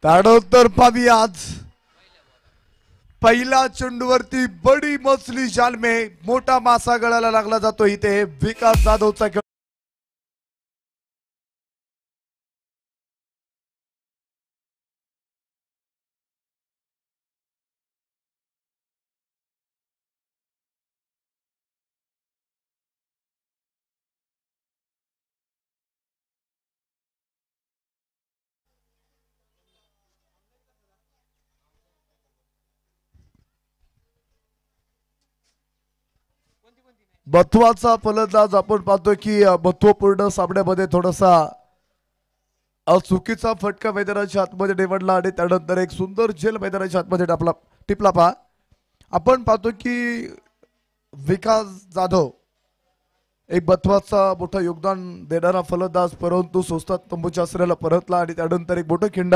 त्यानंतर पाहूयात पहिल्या चेंडूवरती बडी मछली जाल में मोठा मासा गळाला लागला जातो। इथे विकास जाधवचा खेळ बथवाचा फलंदाज आपण पाहतो की महत्वपूर्ण सामन्यामध्ये थोडासा चुकीचा फटका मैदानाच्या आतमध्ये निवडला आणि त्यानंतर एक सुंदर झेल मैदानाच्या आतमध्ये टिपला पहा। आपण पाहतो की विकास जाधव एक बथवाचा मोठा योगदान देणारा फलंदाज परंतु स्वस्तात तंबूच्या आश्रयाला परतला आणि त्यानंतर एक मोठं खिंड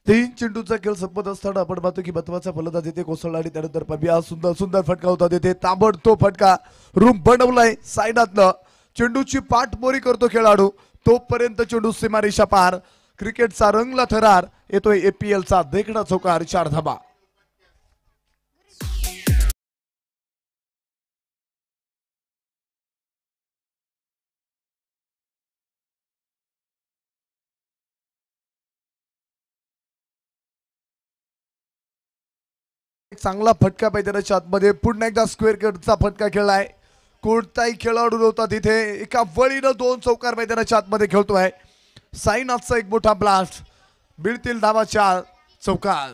तीन चेंडूचा खेळ संपत असताना आपण पाहतो की बथवाचा फलंदाज येथे कोसळला आणि त्यानंतर पबिया सुंदर सुंदर फटका होता तिथे ताबडतोब फटका रूम बनवलाय सायनातनं चेंडूची पाठमोरी करतो खेळाडू तोपर्यंत चेंडू सीमारेषा पार क्रिकेटचा रंगला थरार येतोय APL चा देखणा चौकार 4 धाबा। चांगला फटका मैदानाच्या आतमध्ये पुन्हा एकदा स्क्वेअर कटचा फटका खेळलाय। कोणताही खेळाडू नव्हता तिथे एका वळीनं 2 चौकार मैदानाच्या आतमध्ये खेळतोय साईनाथचा एक मोठा ब्लास्ट मिळतील धावा 4 चौकार।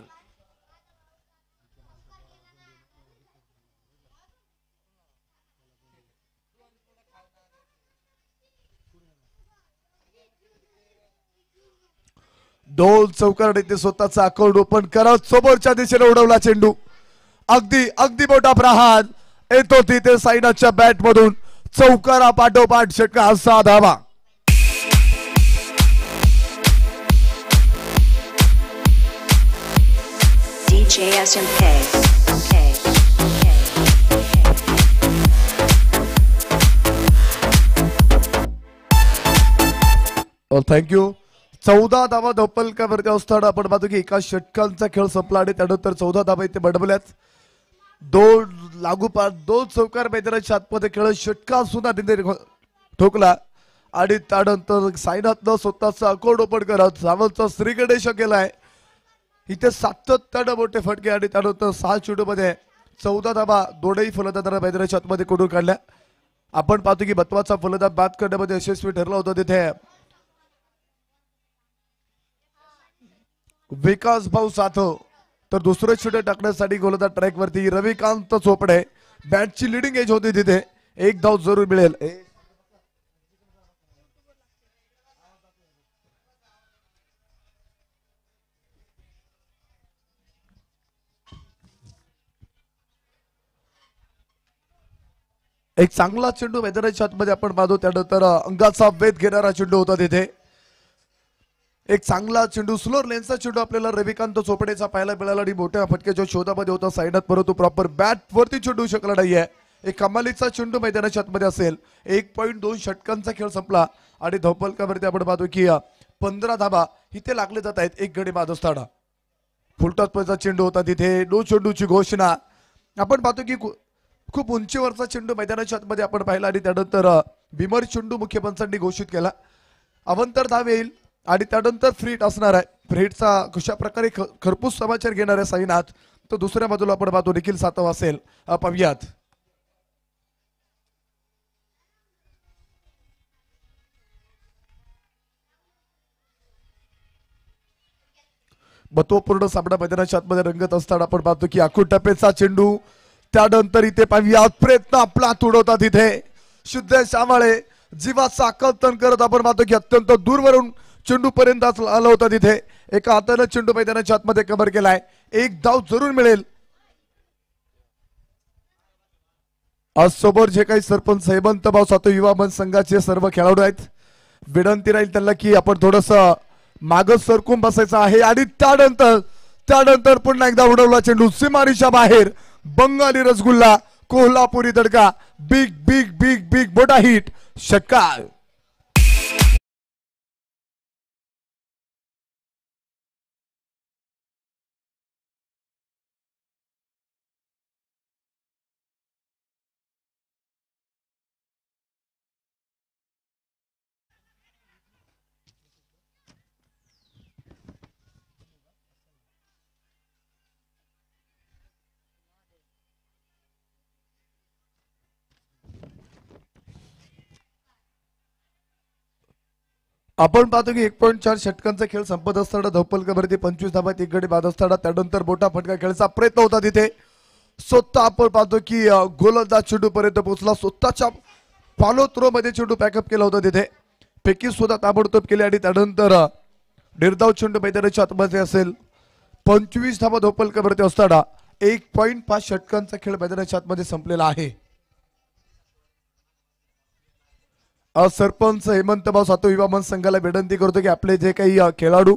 दोन चौकार ते स्वतःचा अकाउंट ओपन करत समोरच्या दिशेने उडवला चेंडू अगदी अगदी मोठा प्रहार येतो तिथे साईनाथच्या बॅट मधून चौकारा पाठोपाठ षटकार 6 धावा। DJ SMP thank you. 14 धावा धोपलकावरती असताना आपण पाहतो की एका षटकांचा खेळ संपला आणि त्यानंतर 14 धावा इथे बडबल्यात 2 लागोपाठ 2 चौकार मैदानाच्या आतमध्ये खेळ षटकार सुद्धा तिथे ठोकला आणि त्यानंतर साईनाथनं स्वतःचा अकाउंट ओपन करत सावंतचा श्रीगणेश केलाय इथे सातत्यानं मोठे फटके आणि त्यानंतर 6 चेंडूमध्ये 14 धावा दोनही फलंदाजांना मैदानाच्या आतमध्ये कोडून काढल्या। आपण पाहतो की बथवाचा फलंदाज बाद करण्यामध्ये यशस्वी ठरला होता तिथे विकास भाऊ साथो तर दुसरे चेंडू टाकण्यासाठी गोलंदाज ट्रॅक वरती रविकांत चोपडे बॅटची लिडिंग एज होती तिथे एक धाव जरूर मिळेल। एक चांगला चेंडू मैदानाच्या आतमध्ये आपण पाहतो त्यानंतर अंगाचा वेध घेणारा चेंडू होता तिथे एक चांगला चेंडू स्लोअर लेनचा चेंडू आपल्याला रविकांत चोपडेचा पाहायला मिळाला आणि मोठ्या फटक्याच्या शोधामध्ये होता साईनाथ परंतु प्रॉपर बॅट वरती चेंडू शकला नाहीये। एक कमालीचा चेंडू मैदानाच्या आतमध्ये असेल 1.2 षटकांचा खेळ संपला आणि धोपलकावरती आपण पाहतो की 15 धावा इथे लागले जात आहेत एक गडी बाद असताना फुलटॉसचा चेंडू होता तिथे नो चेंडूची घोषणा आपण पाहतो की खूप उंचीवरचा चेंडू मैदानाच्या आतमध्ये आपण पाहिला आणि त्यानंतर बिमर चेंडू मुख्य पंचांनी घोषित केला अवंतर धाव येईल आणि त्यानंतर फ्रीट असणार आहे। फ्रीटचा कशा प्रकारे खरपूस समाचार घेणार आहे साईनाथ तर दुसऱ्या बाजूला आपण पाहतो निखिल सातव असेल पाहूयात। महत्वपूर्ण सामना मैदानाच्या आतमध्ये रंगत असताना आपण पाहतो की आखूड टप्प्याचा चेंडू त्यानंतर इथे पाहूयात प्रयत्न आपला तुडवतात इथे शुद्ध शामाळे जीवाचा आकर्षण करत आपण पाहतो की अत्यंत दूरवरून चेंडू पर्यंत आला होता तिथे एका हाताने चेंडू मैदानाच्या आतमध्ये कव्हर केलाय एक धाव जरूर मिळेल। आज समोर जे काही सरपंच हेमंत भाऊ सातो युवा मंच संघाचे सर्व खेळाडू आहेत. विनंती राहील त्यांना की आपण थोडस माग सरकून बसायचं आहे आणि त्यानंतर पुन्हा एकदा उडवला चेंडू सीमारीच्या बाहेर. बंगाली रसगुल्ला, कोल्हापुरी दडका, बिग बिग बिग बिग मोठा हिट, षटकार. आपण पाहतो की 1.4 षटकांचा खेळ संपत असताना धौपलकावरती 25 धाबात एक गडी बाद असताना त्यानंतर मोठा फटका खेळायचा प्रयत्न होता तिथे. स्वतः आपण पाहतो की गोलंदाज चेंडू पर्यंत पोहोचला. स्वतःच्या फॉलो थ्रो मध्ये चेंडू पॅकअप केला होता तिथे. फेकी सुद्धा ताबडतोब केली आणि त्यानंतर निर्धाव चेंडू मैदानाच्या आतमध्ये असेल. 25 धाबा धौपलकावरती असताना 1.5 षटकांचा खेळ मैदानाच्या आतमध्ये संपलेला आहे. सरपंच हेमंत भाऊ सातो युवा मंच संघाला विनंती करतो की आपले जे काही खेळाडू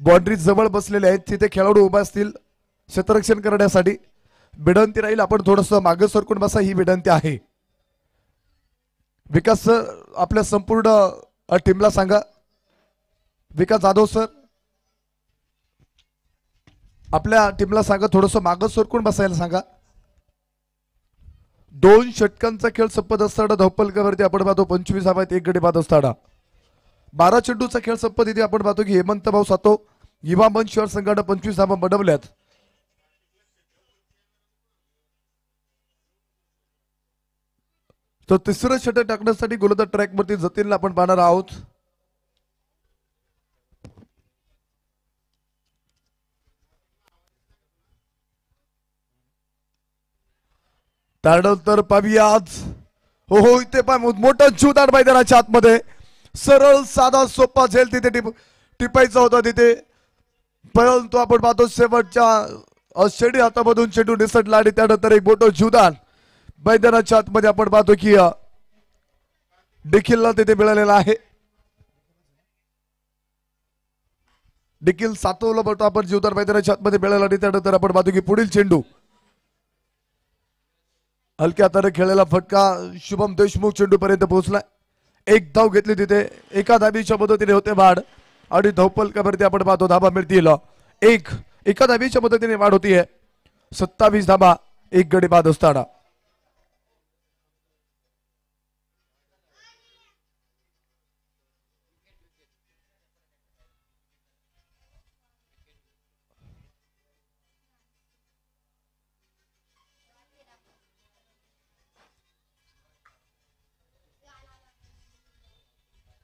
बाउंड्री जवळ बसलेले आहेत तिथे खेळाडू उभा असतील क्षेत्ररक्षण करण्यासाठी. विनंती राहील आपण थोडस मागे सरकून बसा, ही विनंती आहे. विकास सर आपल्या संपूर्ण टीमला सांगा. विकास जाधव सर आपल्या टीमला सांगा थोडस मागे सरकून बसायला सांगा. 2 षटकांचा खेळ संपत असताना धौपलकावरती आपण पाहतो 25 धाबात एक गडी बाद असताना 12 चेंडूचा खेळ संपत इथे आपण पाहतो की हेमंत भाऊ सातो युवा मंच शहर संघाने 25 धाबा बनवल्यात. तो तिसरं षटक टाकण्यासाठी गोलंदाज ट्रॅक वरती जतीनला आपण पाहणार आहोत. त्यानंतर पाहूया आज हो इथे मोठा जुदार मैदानाच्या आतमध्ये सरळ साधा सोपा झेल तिथे टिपायचा होता तिथे, परंतु आपण पाहतो शेवटच्या शेडी हातामधून चेंडू निसटला आणि त्यानंतर एक मोठं जुदान मैदानाच्या आतमध्ये आपण पाहतो की डिखिलला तिथे मिळालेला आहे. डिखिल सातवला बघतो आपण जुदार मैदानाच्या आतमध्ये मिळाला आणि त्यानंतर आपण पाहतो की पुढील चेंडू हलक्या हाताने खेळलेला फटका शुभम देशमुख चेंडू पर्यंत पोहोचला. एक धाव घेतली तिथे, एका धाबीच्या मदतीने होते वाढ आणि धौपलकावरती आपण पाहतो धाबा मिळतील एका धाबीच्या मदतीने वाढ होतीये. 27 धाबा एक गडी बाद असताना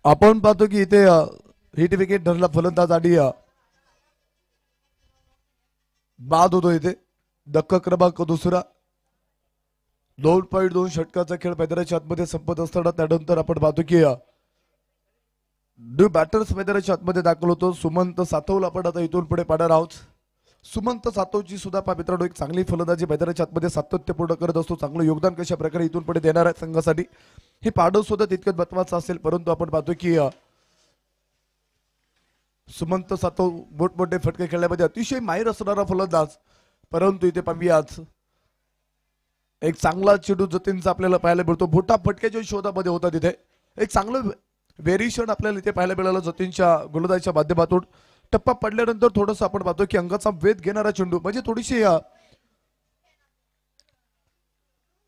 आपण पाहतो की इथे हिट विकेट ठरला फलंदाज आणि बाद होतो इथे. धक्का क्रमांक दुसरा. 2.2 षटकाचा खेळ मैदानाच्या आतमध्ये संपत असताना त्यानंतर आपण पाहतो की न्यू बॅटर्स मैदानाच्या आतमध्ये दाखल होतो. सुमंत सातवला आपण आता इथून पुढे पाहणार आहोत. सुमंत सातवची सुद्धा पहा मित्रांनो एक चांगली फलंदाजी मैदानाच्या आतमध्ये सातत्यपूर्ण करत असतो. चांगलं योगदान कशा प्रकारे इथून पुढे देणार आहे संघासाठी हे पाहणं सुद्धा तितकंच महत्वाचं असेल. परंतु आपण पाहतो की सुमंत सातव मोठमोठे फटके खेळण्यामध्ये अतिशय माहिर असणारा फलंदाज, परंतु इथे पाहूया आज एक चांगला चेंडू जतीनचा आपल्याला पाहायला मिळतो. मोठा फटक्याच्या शोधामध्ये होता तिथे एक चांगलं व्हेरिएशन आपल्याला इथे पाहायला मिळालं जतीनच्या गोलंदाजीच्या माध्यमातून. टप्पा पडल्यानंतर थोडंसं आपण पाहतो की अंगाचा वेध घेणारा चेंडू म्हणजे थोडीशी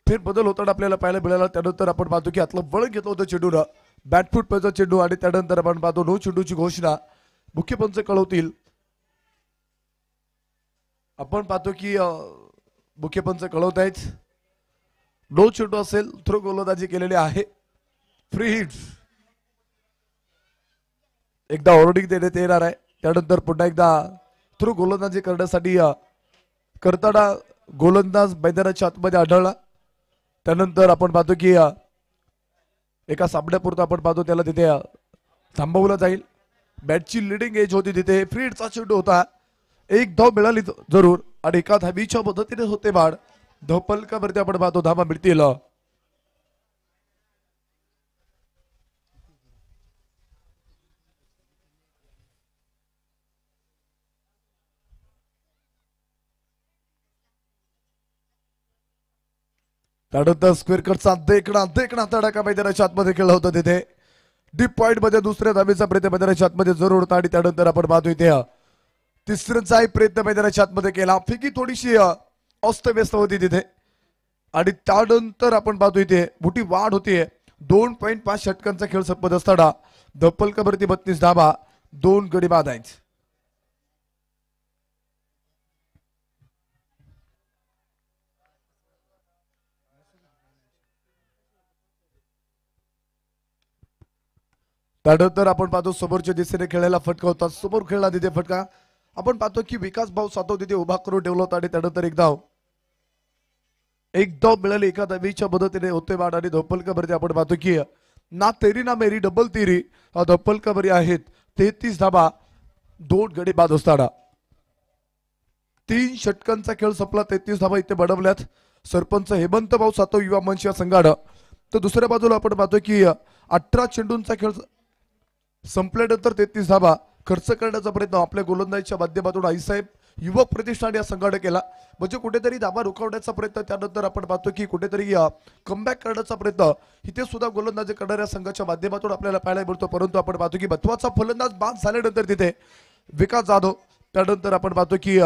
फेर बदल होताना आपल्याला पाहायला मिळाला. त्यानंतर आपण पाहतो की आतलं वळ घेतलं होतं चेंडूला, बॅटफूट पैसा चेंडू आणि त्यानंतर आपण पाहतो नो चेंडूची घोषणा मुख्य पंच कळवतील. आपण पाहतो की मुख्य पंच कळवत आहेत नो चेंडू असेल, थ्रो गोलंदाजी केलेली आहे, फ्री हिट. एकदा ऑर्डिंग देण्यात येणार आहे. त्यानंतर पुन्हा एकदा थ्रो गोलंदाजी करण्यासाठी करताना गोलंदाज मैदानाच्या आतमध्ये आढळला. त्यानंतर आपण पाहतो की एका सामन्यापुरता आपण पाहतो त्याला तिथे थांबवलं जाईल. बॅटची लिडिंग एज होती तिथे, फ्रीडचा चेंडू होता, एक धाव मिळाली जरूर आणि एका धाबीच्या मदतीने होते बाद. धोपलकावरती आपण पाहतो धावा मिळतील. त्यानंतर स्क्वेअर कटचा देखणा तडाखा मैदानाच्या आतमध्ये खेळला होता तिथे. डीप पॉइंट मध्ये दुसऱ्या धावेचा प्रयत्न मैदानाच्या आतमध्ये जरूर होता आणि त्यानंतर आपण पाहतो इथे तिसऱ्याचाही प्रयत्न मैदानाच्या आतमध्ये केला. फिकी थोडीशी अस्तव्यस्त होती तिथे आणि त्यानंतर आपण पाहतो इथे मोठी वाढ होतीये. 2.5 षटकांचा खेळ संपत असताना धप्पलकावरती 32 धावा, 2 गडी बाद आहेत. त्यानंतर आपण पाहतो समोरच्या दिशेने खेळायला फटका होता. समोर खेळला तिथे फटका आपण पाहतो की विकास भाऊ सातव तिथे उभा करून ठेवला होता आणि त्यानंतर एक धाव मिळाली एका धावीच्या मदतीने होते वाढ आणि धप्पलकावरती आपण पाहतो की ना तेरी ना मेरी डबल तेरी धप्पलकावरी आहेत. 33 धावा, 2 गडी बाद असताना 3 षटकांचा खेळ संपला. 33 धावा इथे बडवल्यात सरपंच हेमंत भाऊ सातव युवा मंच या संघानं. तर दुसऱ्या बाजूला आपण पाहतो की 18 चेंडूंचा खेळ संपल्यानंतर 33 धावा खर्च करण्याचा प्रयत्न आपल्या गोलंदाजीच्या माध्यमातून आईसाहेब युवक प्रतिष्ठान या संघाने केला. म्हणजे कुठेतरी धावा रोखवण्याचा प्रयत्न, त्यानंतर आपण पाहतो की कुठेतरी कमबॅक करण्याचा प्रयत्न इथे सुद्धा गोलंदाजी करणाऱ्या संघाच्या माध्यमातून आपल्याला पाहायला मिळतो. परंतु आपण पाहतो की महत्वाचा फलंदाज बाद झाल्यानंतर तिथे विकास जाधव, त्यानंतर आपण पाहतो की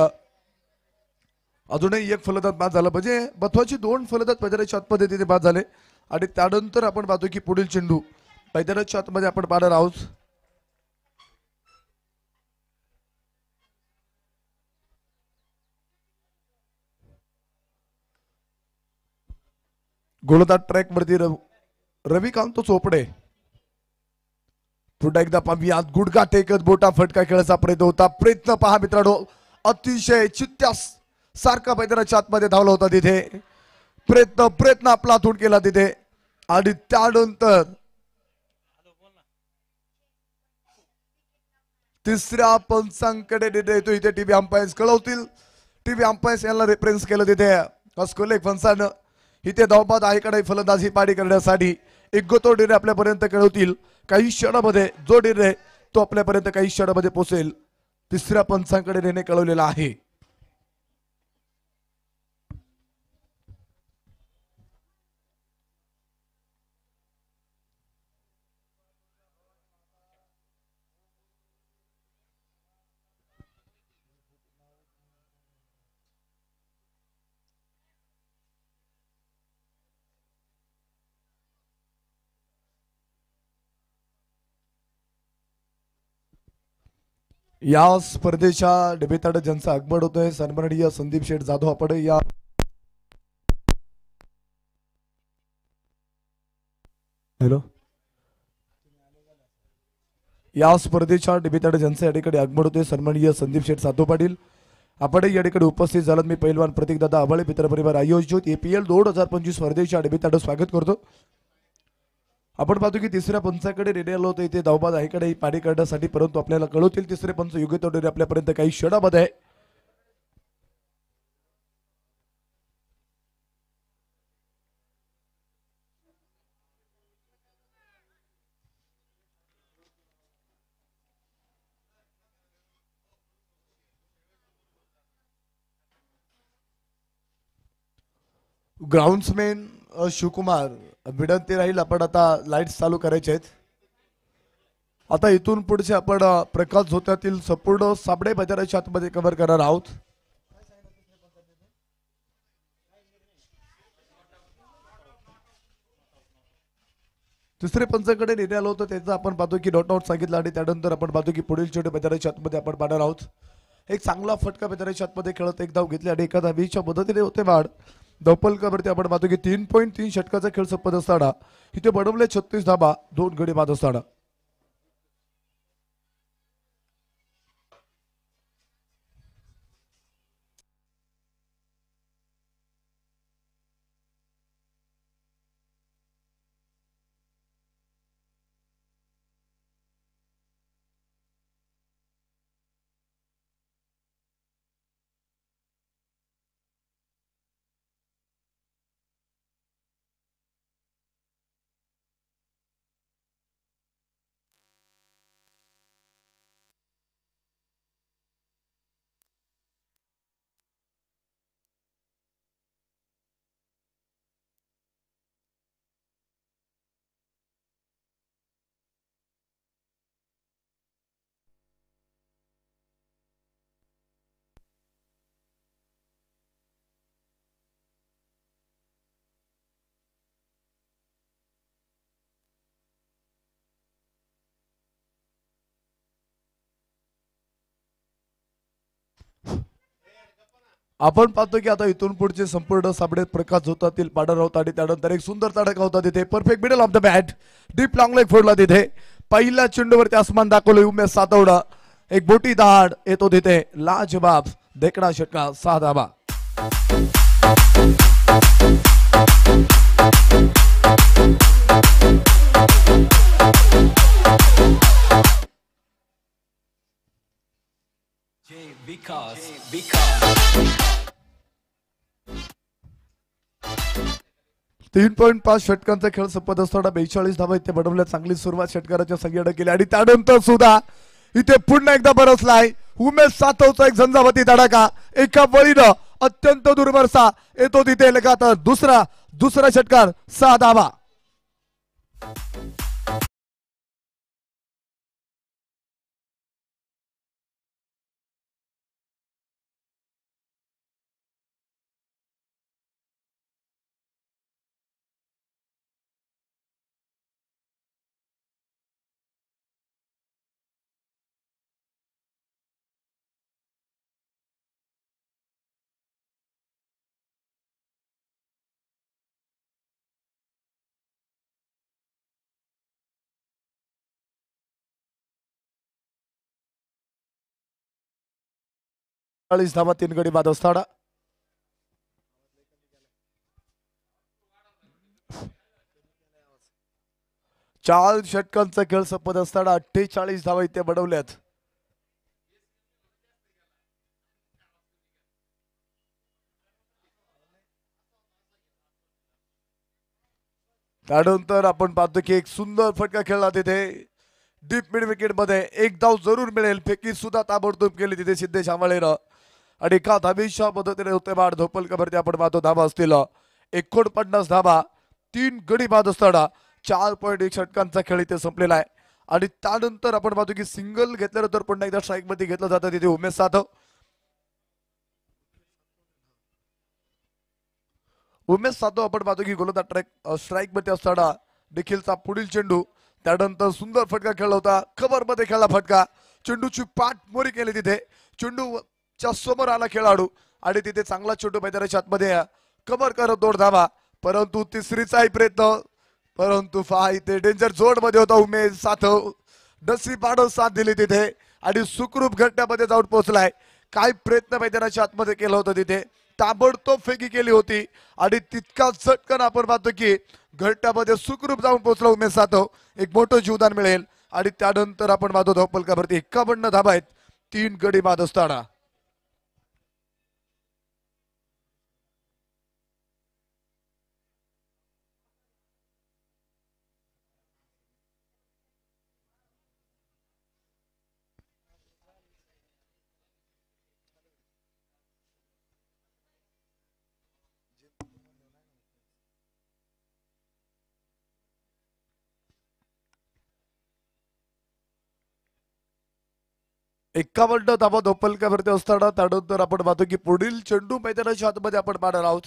अजूनही एक फलंदाज बाद झाला. म्हणजे महत्वाची 2 फलंदाज मैदानाच्या आतमध्ये तिथे बाद झाले आणि त्यानंतर आपण पाहतो की पुढील चेंडू मैदानाच्या आतमध्ये आपण पाहणार आहोत. गोलंदाज ट्रॅक वरती रविकांत चोपडे. पुन्हा एकदा पाहूया गुडघा टेकत बोटा फटका खेळायचा प्रयत्न होता. प्रयत्न पहा मित्रांनो, अतिशय चित्त्या सारखा मैदानाच्या आतमध्ये धावला होता तिथे. प्रयत्न आपला हातून केला तिथे आणि त्यानंतर तिसऱ्या पंचांकडे निर्णय येतो. इथे टीव्ही अंपायर्स कळवतील. टीव्ही अंपायर्स यांना रेफरन्स केलं तिथे अस्कोले फन्सानं. इथे धावबाद आहेकडे फलंदाजी पाडी करण्यासाठी एक तो निर्णय आपल्यापर्यंत कळवतील काही क्षणामध्ये. जो निर्णय तो आपल्यापर्यंत काही क्षणामध्ये पोहोचेल. तिसऱ्या पंचांकडे निर्णय कळवलेला आहे. या स्पर्धेच्या डेब्यूतांड ज्यांचा आगमन होतोय सन्माननीय संदीप शेठ जाधव आपण या स्पर्धेच्या डेब्यूतांड ज्यांचं या ठिकाणी आगमन होतोय सन्माननीय संदीप शेठ जाधव पाटील आपण या ठिकाणी उपस्थित झालात. मी पैलवान प्रतीकदादा आबाळे मित्रपरिवार आयोजित APL 2025 स्पर्धेच्या डेब्यूतांड स्वागत करतो. आपण पाहतो की तिसऱ्या पंचाकडे रेडी आलो होतो इथे धावबाद आहेकडे पाणी करण्यासाठी, परंतु आपल्याला कळवतील तिसरे पंच योग्य तो आपल्यापर्यंत काही क्षणामध्ये आहे. ग्राउंड्समॅन शिवकुमार विनंती राहील आपण आता लाईट्स चालू करायचे आहेत. आता इथून पुढचे आपण प्रकाश झोत्यातील संपूर्ण साबडे मैदानाच्या आतमध्ये कव्हर करणार आहोत. तिसरे पंचाकडे निर्णय आलो होतो त्याचा आपण पाहतो की नॉट आउट सांगितलं आणि त्यानंतर आपण पाहतो की पुढील चेंडू मैदानाच्या आतमध्ये आपण पाहणार आहोत. एक चांगला फटका मैदानाच्या आतमध्ये खेळत एक धाव घेतली आणि एका धावीच्या मदतीने होते वाढ. धप्पलकावरती आपण पाहतो की 3.3 षटकाचा खेळ संपत असताना इथे बडवले 36 धाबा, 2 गडी बाद असताना आपण पाहतो की आता इथून पुढचे संपूर्ण साबडे प्रकाश होतातील पाडर राऊत आणि त्यानंतर एक सुंदर तडका होता तिथे perfect middle of the bat deep long leg फोडला तिथे पहिल्या चेंडूवरती आसमान दाखवलं उमेश सातवडा एक बोटी दहाड येतो तिथे लाजबाब देखणा षटकार 6 धावा. तीन 3.5 षटकांचा खेळ संपत असताना 42 धावा इथे बनवल्या. चांगली सुरुवात षटकाराच्या संघाने केली आणि त्यानंतर सुद्धा इथे पुन्हा एकदा बरसलाय उमेश सातवचा एक झंझावती धडाका एका बळीनं अत्यंत दुर्मरसा येतो तिथे लगातार दुसरा षटकार 6 धावा. धावा 3 गडी बाद असताना चार षटकांचा खेळ संपत असताना 48 धावा इथे बनवल्यात. त्यानंतर आपण पाहतो की एक सुंदर फटका खेळला तिथे डीप मिड विकेट मध्ये एक धाव जरूर मिळेल. फेकी सुद्धा ताबडतोब केली तिथे सिद्धेश आंबाळेनं आणि एका धावेच्या पद्धतीने होते बाद धोपलकावरती आपण पाहतो धावा असतील 49 धावा 3 गडी बाद असताना 4.1 षटकांचा खेळ इथे संपलेला आहे. आणि त्यानंतर आपण पाहतो की सिंगल घेतल्यानंतर पुन्हा एकदा स्ट्राईक मध्ये घेतलं जातं तिथे उमेश सातव आपण पाहतो की गोलंदाज स्ट्राईक मध्ये असताना देखीलचा पुढील चेंडू त्यानंतर सुंदर फटका खेळला होता. कव्हर मध्ये खेळला फटका चेंडूची पाठ मोरी केली तिथे चेंडूच्या समोर आला खेळाडू आणि तिथे चांगला चेंडू मैदानाच्या आतमध्ये कव्हर करत 2 धावा. परंतु तिसरीचाही प्रयत्न परंतु इथे डेंजर झोन मध्ये होता उमेश सातव डसी पाडत साथ दिली तिथे आणि सुखरूप घट्ट्यामध्ये जाऊन पोहोचलाय. काय प्रयत्न मैदानाच्या आतमध्ये केला होता तिथे ताबडतोब फेकी केली होती आणि तितका झटकन आपण पाहतो की घट्ट्यामध्ये सुखरूप जाऊन पोहोचला उमेश सातव एक मोठं जीवदान मिळेल. आणि त्यानंतर आपण पाहतो धावपलकावरती 51 धावा आहेत 3 गडी बाद असताना. एकावन्न धावा धोपलकावरती असताना त्यानंतर आपण पाहतो की पुढील चेंडू मैदानाच्या आतमध्ये आपण पाहणार आहोत.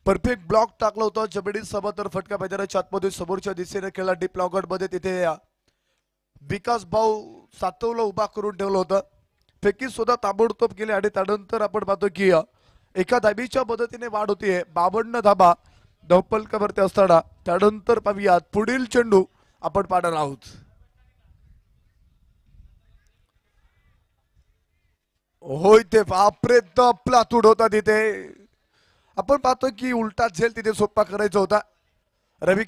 परफेक्ट ब्लॉक टाकला होता जमिनीत समांतर फटका मैदानाच्या आतमध्ये समोरच्या दिशेने खेळला डीप लॉगआउट मध्ये तिथे विकास भाऊ सातवला उभा करून ठेवलं होतं. फेकी सुद्धा ताबडतोब केली आणि त्यानंतर आपण पाहतो की एका धाबीच्या मदतीने वाढ होतीये 52 धाबा धोपलकावरती असताना. त्यानंतर पाहूयात पुढील चेंडू आपण पाहणार आहोत. होय ते बापरे प्लातूड होता तिथे आपण पाहतो की उलटा झेल तिथे सोप्पा करायचा होता रवी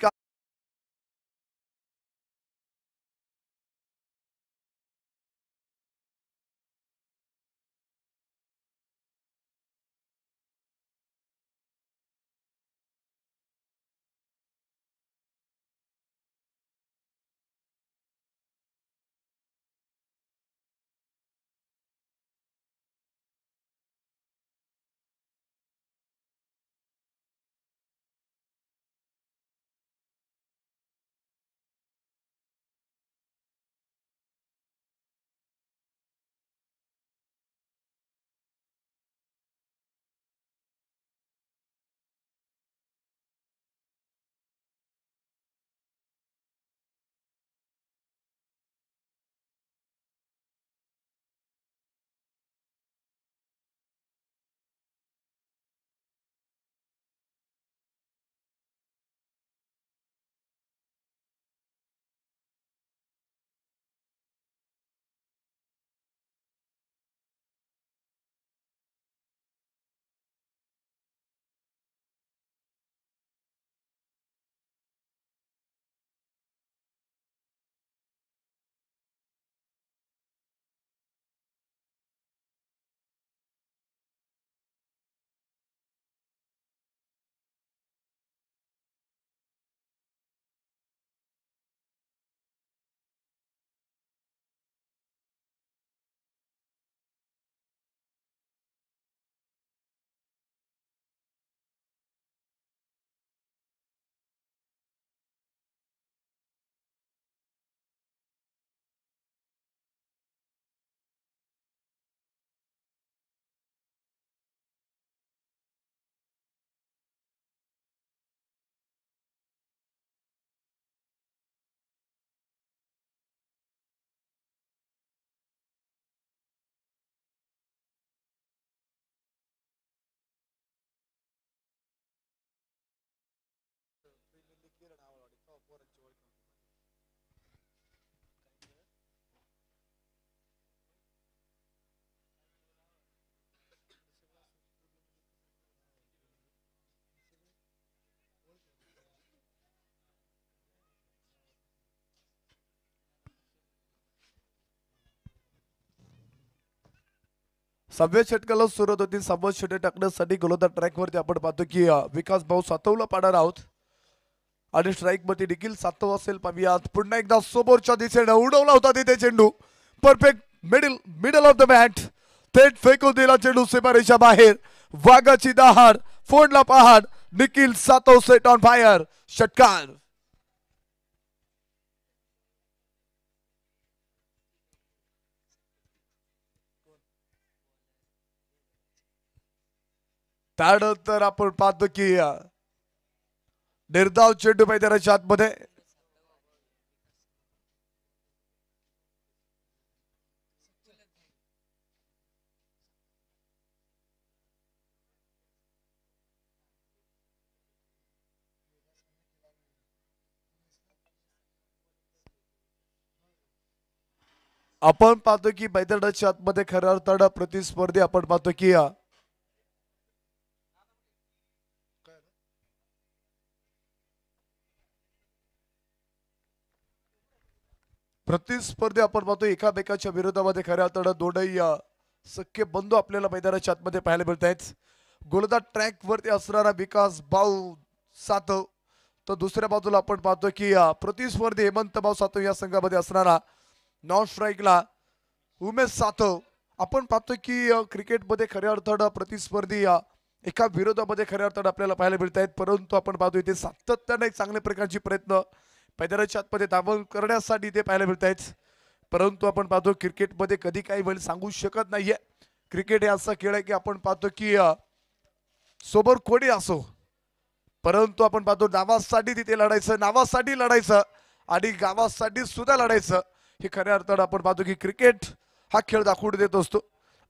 सहाव्या षटकाला सुरुवात होती. 6वे षटक टाकण्यासाठी गोलंदाज ट्रॅक वरती आपण पाहतो की विकास भाऊ सातवला पाडणार आहोत आणि स्ट्राईक मध्ये देखील सातव असेल. पाहूयात पुन्हा एकदा समोरच्या दिशेने उडवला होता तिथे चेंडू perfect middle of the bat थेट फेकून दिला चेंडू सीमारेषा बाहेर. वाघाची दहाड फोडला पहाड. Nikhil Satav set on fire. षटकार त्यानंतर आपण पाहतो की निर्धाव चेंडू मैदानाच्या आतमध्ये आपण पाहतो की मैदानाच्या आतमध्ये खऱ्या अर्थानं प्रतिस्पर्धी आपण पाहतो की प्रतिस्पर्धी आपण पाहतो एकामेकाच्या विरोधामध्ये खऱ्या अर्थानं दोनही सख्य बंधू आपल्याला मैदानाच्या आतमध्ये पाहायला मिळत आहेत. गोलंदाज ट्रॅक वरती असणारा विकास भाऊ सातव तर दुसऱ्या बाजूला आपण पाहतो की प्रतिस्पर्धी हेमंत भाऊ सातव या संघामध्ये असणारा नॉन स्ट्राईकला उमेश सातव. आपण पाहतो की क्रिकेटमध्ये खऱ्या अर्थानं प्रतिस्पर्धी एका विरोधामध्ये खऱ्या अर्थानं आपल्याला पाहायला मिळत आहेत. परंतु आपण पाहतो इथे सातत्याने एक चांगल्या प्रकारची प्रयत्न मैदानाच्या आतमध्ये धावून करण्यासाठी ते पाहायला मिळत आहेत. परंतु आपण पाहतो क्रिकेटमध्ये कधी काही वेळ सांगू शकत नाहीये. क्रिकेट हे असा खेळ आहे की आपण पाहतो की सोबत कोणी असो परंतु आपण पाहतो नावासाठी तिथे लढायचं नावासाठी लढायचं आणि गावासाठी सुद्धा लढायचं. हे खऱ्या अर्थानं आपण पाहतो की क्रिकेट हा खेळ दाखवून देत असतो.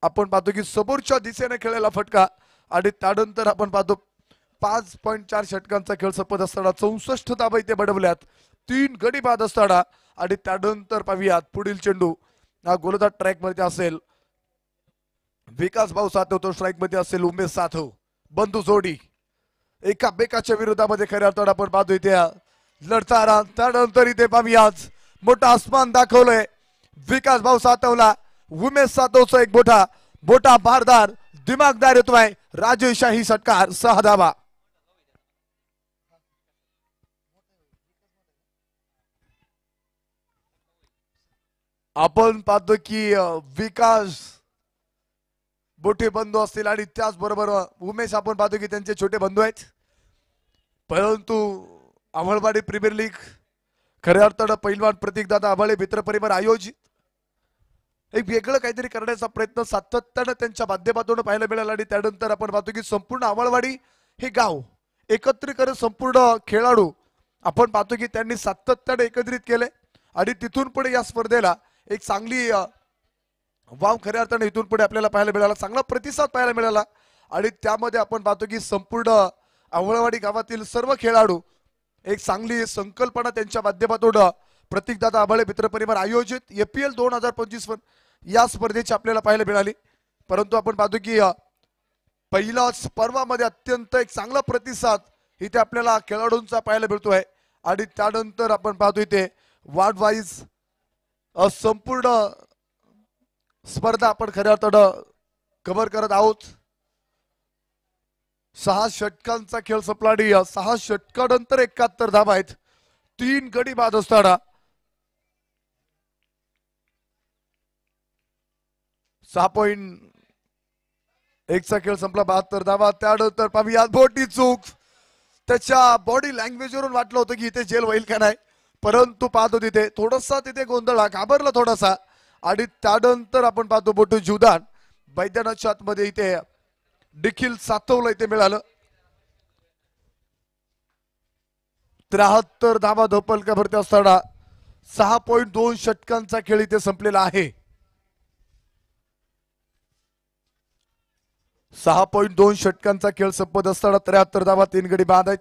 आपण पाहतो की समोरच्या दिशेने खेळलेला फटका आणि त्यानंतर आपण पाहतो 5.4 षटकांचा खेळ संपत असताना 64 धावा इथे बडवल्यात. 3 गडी बाद असताना आणि त्यानंतर पाहूयात पुढील चेंडू हा गोलंदाज ट्रॅक मध्ये असेल. विकास भाऊ सातव तो स्ट्राईक मध्ये असेल. उमेश सातव बंधू जोडी एकामेकाच्या विरोधामध्ये खऱ्या अर्थानं आपण पाहतो इथे लढताना. त्यानंतर इथे पाहूयात मोठा आसमान दाखवलंय विकास भाऊ सातवला. उमेश सातवचा एक मोठा भारदार दिमागदार येतोय. राजेशाही षटकार 6 धावा. आपण पाहतो की विकास मोठे बंधू असतील आणि त्याचबरोबर उमेश आपण पाहतो की त्यांचे छोटे बंधू आहेत. परंतु अमळवाडी प्रीमियर लीग खऱ्या अर्थानं पैलवान प्रतीकदादा आभाळे मित्रपरिवार आयोजित एक वेगळं काहीतरी करण्याचा प्रयत्न सातत्यानं त्यांच्या माध्यमातून पाहायला मिळाला. आणि त्यानंतर आपण पाहतो की संपूर्ण अमळवाडी हे गाव एकत्रित संपूर्ण खेळाडू आपण पाहतो की त्यांनी सातत्याने एकत्रित केले आणि तिथून पुढे या स्पर्धेला एक चांगली वाव खऱ्या अर्थाने इथून पुढे आपल्याला पाहायला मिळाला. चांगला प्रतिसाद पाहायला मिळाला आणि त्यामध्ये आपण पाहतो की संपूर्ण अमळवाडी गावातील सर्व खेळाडू एक चांगली संकल्पना त्यांच्या माध्यमातून प्रतीकदादा आभाळे मित्रपरिवार आयोजित APL 2025 या स्पर्धेची आपल्याला पाहायला मिळाली. परंतु आपण पाहतो की पहिल्याच पर्वामध्ये अत्यंत एक चांगला प्रतिसाद इथे आपल्याला खेळाडूंचा पाहायला मिळतोय. आणि त्यानंतर आपण पाहतो इथे वार्ड वाईज संपूर्ण स्पर्धा आपण खऱ्या अर्थानं कव्हर करत आहोत. 6 षटकांचा खेळ संपला आणि 6 षटकानंतर 71 धावा आहेत. 3 गडी बाद असताना 6.1 चा खेळ संपला. 72 धावा. त्यानंतर पाहूयात मोठी चूक. त्याच्या बॉडी लँग्वेज वरून वाटलं होतं की इथे जेल होईल का नाही. परंतु पाहतो तिथे थोडासा तिथे गोंधळा घाबरला थोडासा आणि त्यानंतर आपण पाहतो मोठं जीवदान मैदानाच्या आतमध्ये इथे निखिल सातवला इथे मिळालं. 73 धावा धोपलकावरती असताना 6.2 षटकांचा खेळ इथे संपलेला आहे. 6.2 षटकांचा खेळ संपत असताना 73 धावा 3 गडी बाद आहेत.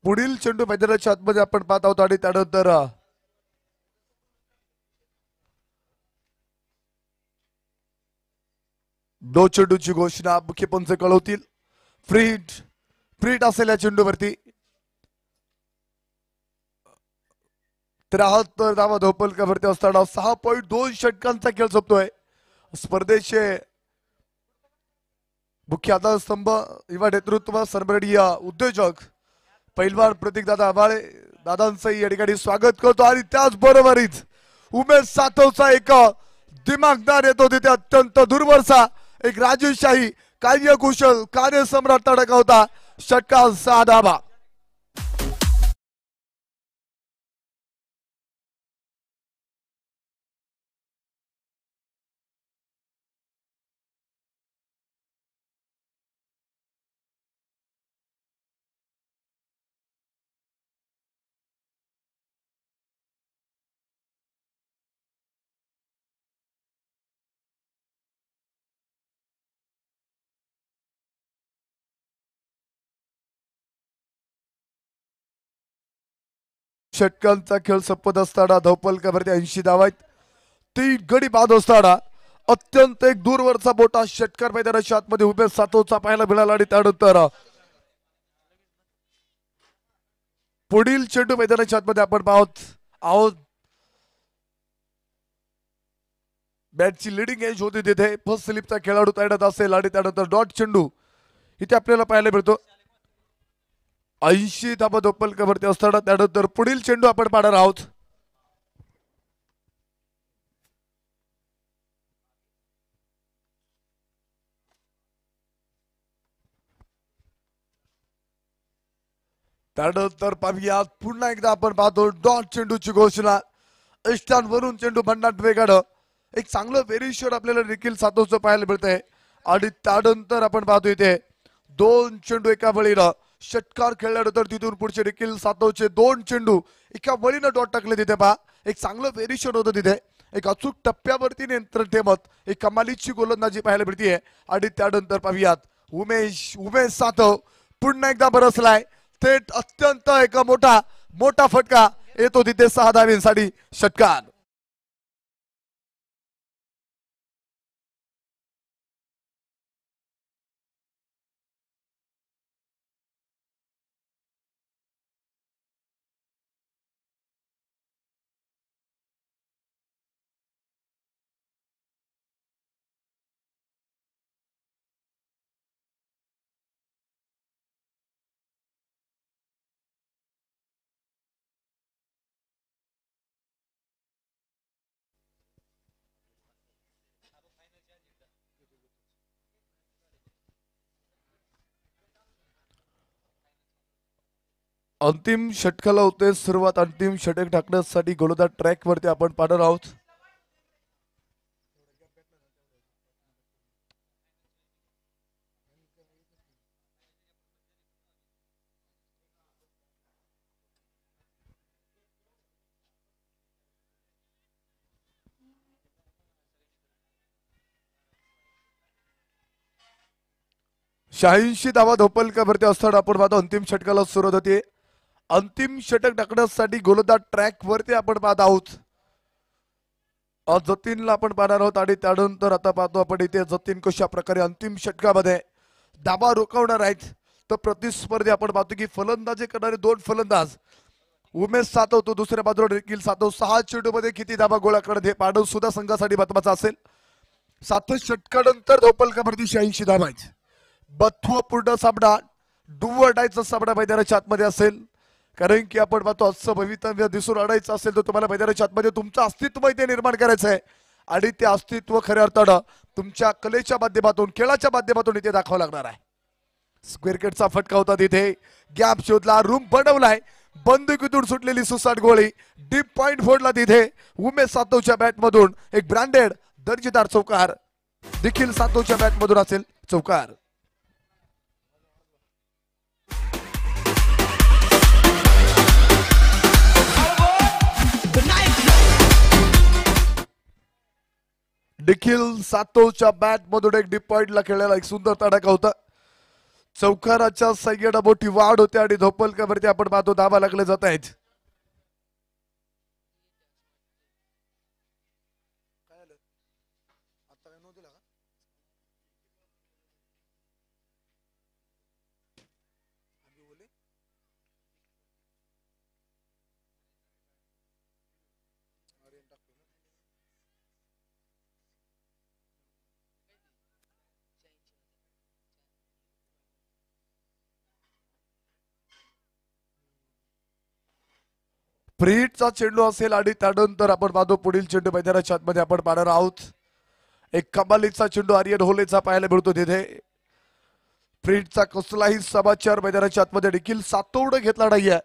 पुढील चेंडू मैदानाच्या आतमध्ये आपण पाहत आहोत आणि त्यानंतर दो चेंडूची घोषणा मुख्य पंच कळवतील. फ्रीट असेल या चेंडूवरती. 73 धावा धोपलकावरती असताना 6.2 षटकांचा खेळ संपतोय. स्पर्धेचे मुख्य आधारस्तंभ युवा नेतृत्व सर्वरणीय उद्योजक पैलवान प्रतीकदादा आवाळे दादांचं या ठिकाणी स्वागत करतो. आणि त्याचबरोबरीच उमेश सातवचा एक दिमागदार येतो तिथे अत्यंत दूरवरचा एक राजेशाही कार्यकुशल कार्यसम्राट तडका होता. षटकार 6 धावा. षटकांचा खेळ संपत असताना धौपलकावरती 80 धावा आहेत. 3 गडी बाद असताना अत्यंत एक दूरवरचा मोठा षटकार मैदानाच्या आतमध्ये उमेश सातवचा पाहायला मिळाला. आणि त्यानंतर पुढील चेंडू मैदानाच्या आतमध्ये आपण पाहत आहोत. बॅटची लिडिंग एज होती तिथे फर्स्ट स्लिपचा खेळाडू तैनात असेल. आणि त्यानंतर डॉट चेंडू इथे आपल्याला पाहायला मिळतो. 80 धावा धोपलकावरती असताना त्यानंतर पुढील चेंडू आपण पाहणार आहोत. त्यानंतर पाहूयात पुन्हा एकदा आपण पाहतो डॉट चेंडूची घोषणा. इष्टांवरून चेंडू भन्नाट वेगानं एक चांगलं व्हेरिएशन आपल्याला निखिल सातवचं पाहायला मिळतंय. आणि त्यानंतर आपण पाहतो इथे 2 चेंडू एका बळीनं षटकार खेळल्यानंतर तिथून पुढचे निखिल सातवचे 2 चेंडू एका बळीनं डॉट टाकले तिथे. पहा एक चांगलं व्हेरिएशन होतं तिथे. एक अचूक टप्प्यावरती नियंत्रण ठेवत एक कमालीची गोलंदाजी पाहायला मिळतीये. आणि त्यानंतर पाहूयात उमेश सातव पुन्हा एकदा बरसलाय. थेट अत्यंत एक मोठा फटका येतो तिथे 6 धावांसाठी षटकार. अंतिम षटकाला होते सुरुवात. अंतिम षटक टाकण्यासाठी गोलंदाज ट्रॅक वरती आपण पाहणार आहोत. शहाऐंशी धावा धोपलकावरती असताना आपण पाहतो अंतिम षटकाला सुरुवात होते. अंतिम षटक टाकण्यासाठी गोलंदाज ट्रॅक वरती आपण पाहत आहोत. जतीनला आपण पाहणार आहोत. आणि त्यानंतर आता पाहतो आपण इथे जतीन कशा प्रकारे अंतिम षटकामध्ये धावा रोखवणार आहेत. तर प्रतिस्पर्धी आपण पाहतो की फलंदाजी करणारे 2 फलंदाज उमेश सातव तो दुसऱ्या बाजूला निखिल सातव 6 चेंडूमध्ये किती धावा गोळा करत हे पाहणं सुद्धा संघासाठी महत्वाचं असेल. 7 षटकानंतर धोपलकावरती 86 धावा आहेत. बत्वपूर्ण सामना डू डायचा सामना मैदानाच्या आतमध्ये असेल. कारण की आपण पाहतो असं भवितव्य दिसून आणायचं असेल तर तुम्हाला मैदानाच्या आतमध्ये तुमचं अस्तित्व इथे निर्माण करायचं आहे. आणि ते अस्तित्व खऱ्या अर्थानं तुमच्या कलेच्या माध्यमातून खेळाच्या माध्यमातून इथे दाखवावं लागणार आहे. स्क्वेअरकेटचा फटका होता तिथे. गॅप शोधला, रूम बनवलाय, बंदुकीतून सुटलेली सुसाट गोळी डीप पॉइंट फोडला तिथे. उमेश सातवच्या बॅट मधून एक ब्रँडेड दर्जेदार चौकार. निखिल सातवच्या बॅट मधून असेल चौकार. निखिल सातवच्या बॅट मधून एक डीप पॉइंटला खेळलेला एक सुंदर तडाखा होता. चौकाराच्या संख्येला मोठी वाढ होते. आणि धोपलकावरती आपण पाहतो धावा लागले जात आहेत. फ्रीटचा चेंडू असेल आणि त्यानंतर आपण पाहतो पुढील चेंडू मैदानाच्या आतमध्ये आपण पाहणार आहोत. एक कमालीचा चेंडू आर्यन होलेचा पाहायला मिळतो तिथे. फ्रीटचा कसलाही समाचार मैदानाच्या आतमध्ये देखील सातोड घेतला नाहीये.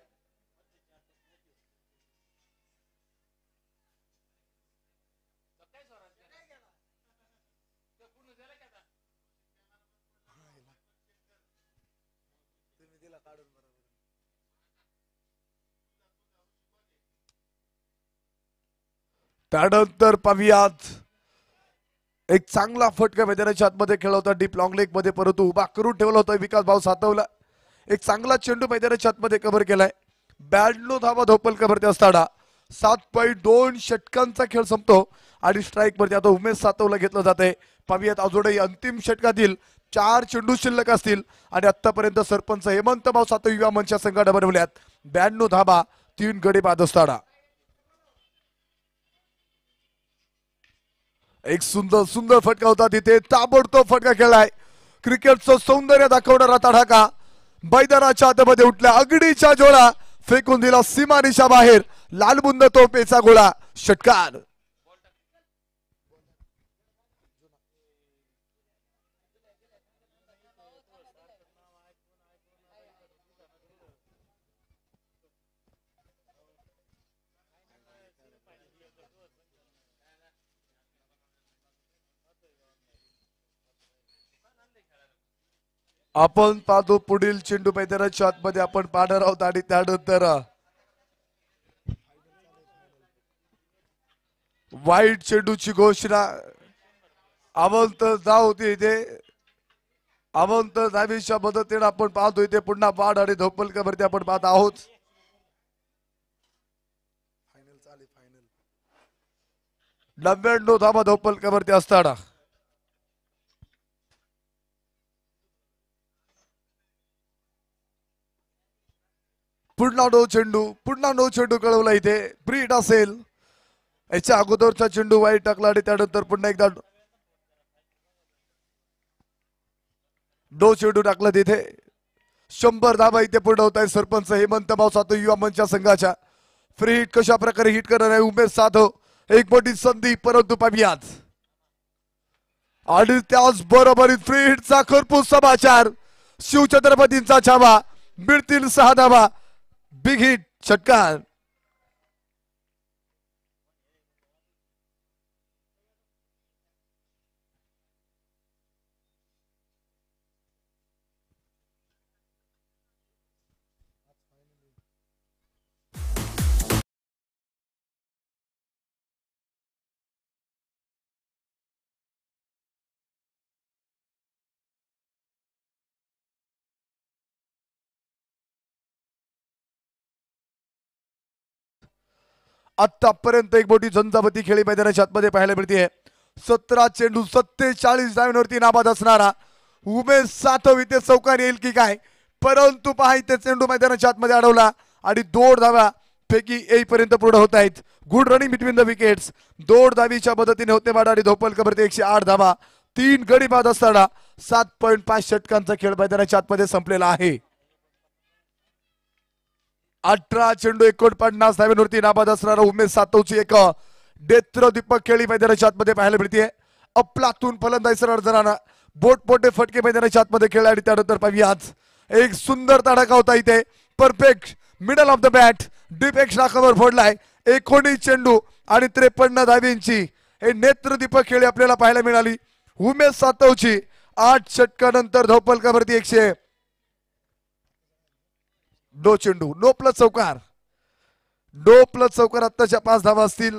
त्यानंतर पाहूयात एक चांगला फटका मैदानाच्या आतमध्ये खेळला होता डीप लॉंग लेग मध्ये, परंतु उभा करून ठेवला होता विकास भाऊ सातवला. एक चांगला चेंडू मैदानाच्या आतमध्ये कव्हर केलाय. 92 धावा धोपल कव्हरते असताना 7.2 षटकांचा खेळ संपतो आणि स्ट्राईक वरती आता उमेश सातवला घेतलं जाते. पाहूयात अजूनही अंतिम षटकातील 4 चेंडू शिल्लक असतील आणि आतापर्यंत सरपंच हेमंत भाऊ सातव युवा मंचच्या संघाने बनवल्यात 92 धावा 3 गडी बाद असताना. एक सुंदर सुंदर फटका होता तिथे, ताबडतोब फटका खेळलाय. क्रिकेटचं सौंदर्य दाखवणारा तडाखा मैदानाच्या आतमध्ये उठल्या. अगडीच्या जोडा फेकून दिला सीमारेषा बाहेर. लालबुंद तोफेचा गोळा, षटकार. आपण पाहतो पुढील चेंडू मैदानाच्या आतमध्ये आपण पाहणार आहोत आणि त्यानंतर वाईट चेंडूची घोषणा. अवंत धाव होती इथे. अवंत धावीच्या मदतीने आपण पाहतो इथे पुन्हा बाड आणि धोपलकावरती आपण पाहत आहोत. 99 धावा धोपलकावरती असताना पुन्हा नो चेंडू कळवला इथे. ब्रीड असेल. याच्या अगोदरचा चेंडू वाईट टाकला आणि त्यानंतर पुन्हा एकदा नो चेंडू टाकला तिथे. 100 धावा इथे पूर्ण होत आहे. सरपंच हेमंत भाऊ सातव युवा मंचच्या संघाच्या. फ्री हिट कशा प्रकारे हिट करणार आहे उमेश सातव. एक मोठी संधी, परंतु पाहूयात आणि त्याच बरोबरीत फ्री हिटचा खरपूस समाचार. शिवछत्रपतींचा छावा. मिळतील 6 धावा. बिग हिट, षटकार. आतापर्यंत एक मोठी झंझावती खेळी मैदानाच्या आतमध्ये पाहायला मिळते. 17 चेंडू 47 धावांवरती नाबाद असणारा उमेश सातव इथे चौकार येईल की काय, परंतु पहा इथे चेंडू मैदानाच्या आतमध्ये अडवला आणि 2 धावा पैकी येईपर्यंत पूर्ण होत आहेत. Good running between the wickets. 2 धावीच्या मदतीने होते बाद आणि धोपलकवरती 108 धावा 3 गडी बाद असताना 7.5 षटकांचा खेळ मैदानाच्या आतमध्ये संपलेला आहे. 18 चेंडू 49 धावांवरती नाबाद असणारा उमेश सातवची एक नेत्रदीपक खेळी मैदानाच्या आतमध्ये पाहायला मिळते. अफलातून फलंदाजी जणांना बोटपोटे फटके मैदानाच्या आतमध्ये खेळले आणि त्यानंतर पाहूयात एक सुंदर तडाखा होता इथे. Perfect middle of the bat deep एक शाखावर फोडलाय. 19 चेंडू आणि 53 धावींची हे नेत्रदीपक खेळी आपल्याला पाहायला मिळाली. उमेश सातवची 8 षटकानंतर धोपलकावरती 100 नो चेंडू नो प्लस चौकार. नो प्लस चौकार आत्ताच्या 5 धावा असतील.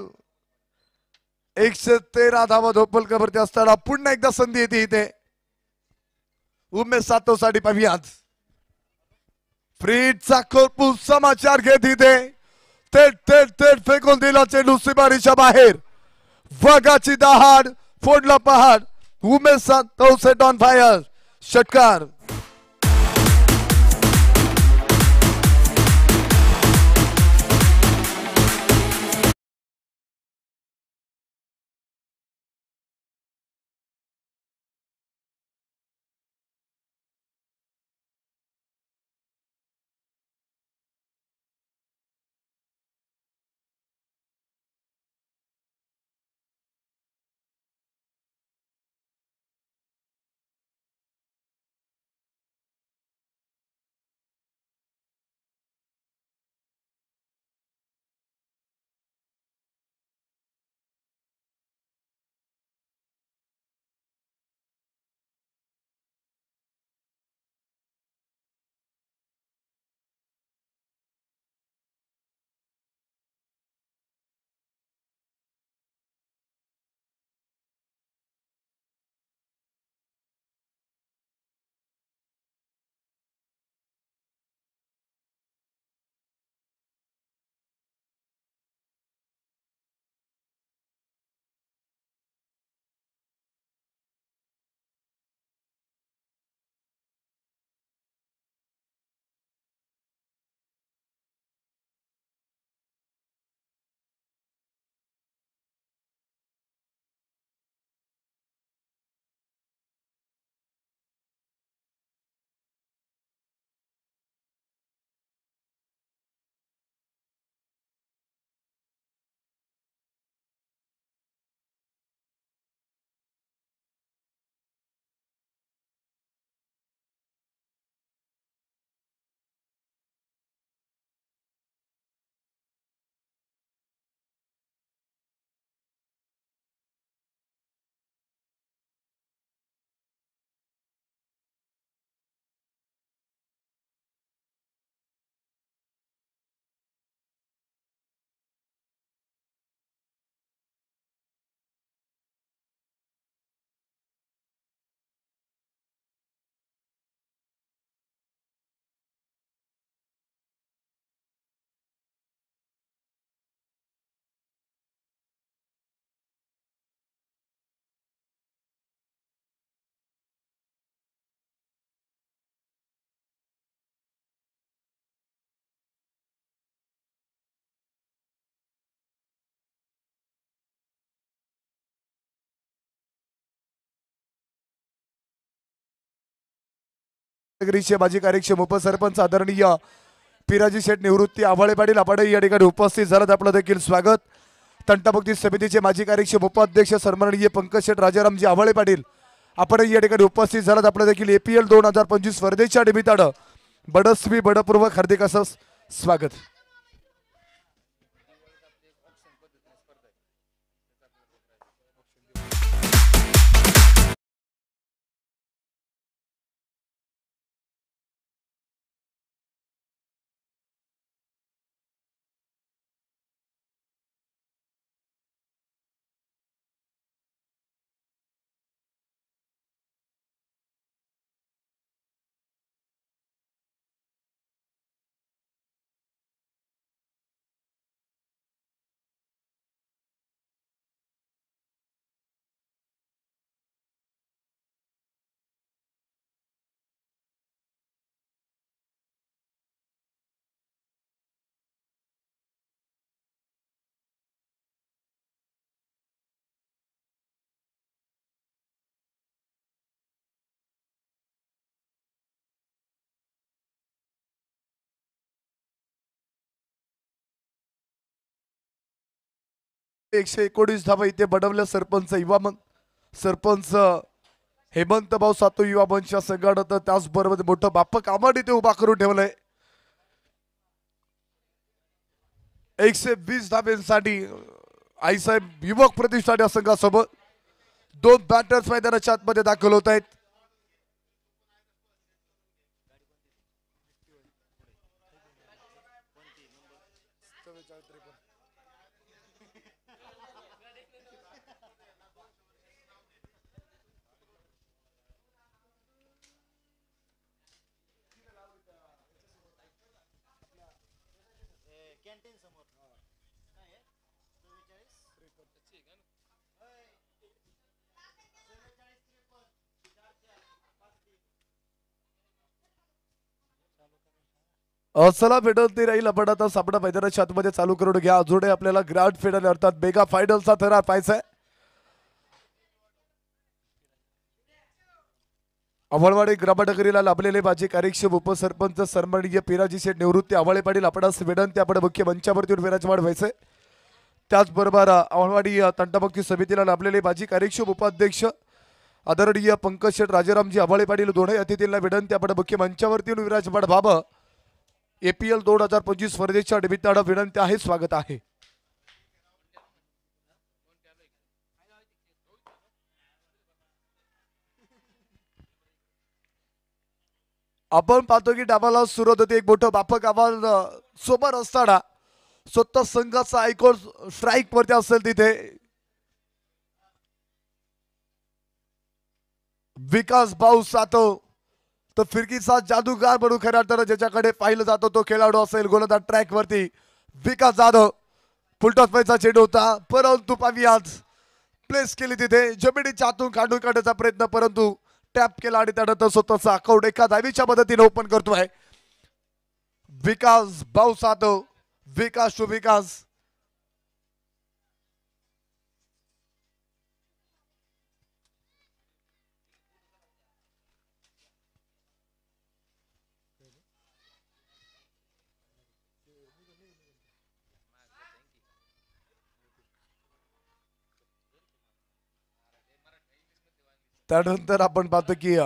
113 धावा धोपलकावरती असताना पुन्हा एकदा संधी येते इथे उमेश सातव साठी. पाहूयात फ्रीटचा खरपूस समाचार घेत इथे थेट थेट थेट फेकून दिला चेंडू सीमारेषा बाहेर. वाघाची दहाड फोडला पहाड. Umesh Satav set on fire, षटकार. नगरीचे माजी कार्यक्षम उपसरपंच आदरणीय पिराजी शेठ निवृत्ती आव्हाळे पाटील आपण या ठिकाणी उपस्थित झालात आपलं देखील स्वागत. तंटामुक्ती समितीचे माजी कार्यक्षम उपाध्यक्ष सन्माननीय पंकज शेठ राजारामजी आव्हाळे पाटील आपण या ठिकाणी उपस्थित झालात आपलं देखील APL 2025 स्पर्धेच्या निमित्तानं बडस्वी बडपूर्वक हार्दिक असं स्वागत. एकशे 19 धावा इथे बडवल्या सरपंच सरपंच हेमंत भाऊ सातो युवा मंचच्या संघानं तर त्याचबरोबर मोठं बाप्पा कामाड इथे उभा करून ठेवलंय. 120 धाब्यांसाठी आईसाहेब युवक प्रतिष्ठान या संघासोबत दोन बॅटर्स मैदानाच्या आतमध्ये दाखल होत आहेत. चला भेटत राहील आपण आता सापडा मैदानाच्या आतमध्ये चालू करून घ्या. अजूनही आपल्याला ग्रँड फायनल अर्थात मेगा फायनलचा थरार पाहायचा आहे. अवळवाडी ग्रामनगरीला लाभलेले माजी कार्यक्षम उपसरपंच सन्माननीय पिराजी शेठ निवृत्ती आव्हाळे पाटील आपणास विनंती आपण मुख्य मंचावरती विराजमान व्हायचंय. त्याचबरोबर अवळवाडी तंटामुक्ती समितीला लाभलेले माजी कार्यक्षम उपाध्यक्ष आदरणीय पंकज शेठ राजारामजी आव्हाळे पाटील दोन्ही अतिथींना विनंती आपण मुख्य मंचावरती विराजमान व्हावं. APL 2025 स्पर्धेच्या निमित्तानं विनंती आहे, स्वागत आहे. आपण पाहतो की डाबाला सुरुवात होती. एक मोठं बापक आव्हान समोर असताना स्वतः संघाचा आयकॉन स्ट्राईक वरती असेल तिथे विकास भाऊ सातो तर फिरकीचा जादूगार म्हणून खऱ्या अर्थानं ज्याच्याकडे पाहिलं जातो तो खेळाडू असेल गोलंदाज ट्रॅक वरती विकास जाधव. फुलटॉसचा चेंडू होता परंतु पावी आज प्लेस केली तिथे जमिनीच्या आतून काढून काढण्याचा प्रयत्न परंतु टॅप केला आणि त्यानंतर स्वतःचा अकाउंट एका धावीच्या मदतीने ओपन करतोय विकास भाऊ सातो. विकास टू विकास त्यानंतर आपण पाहतो की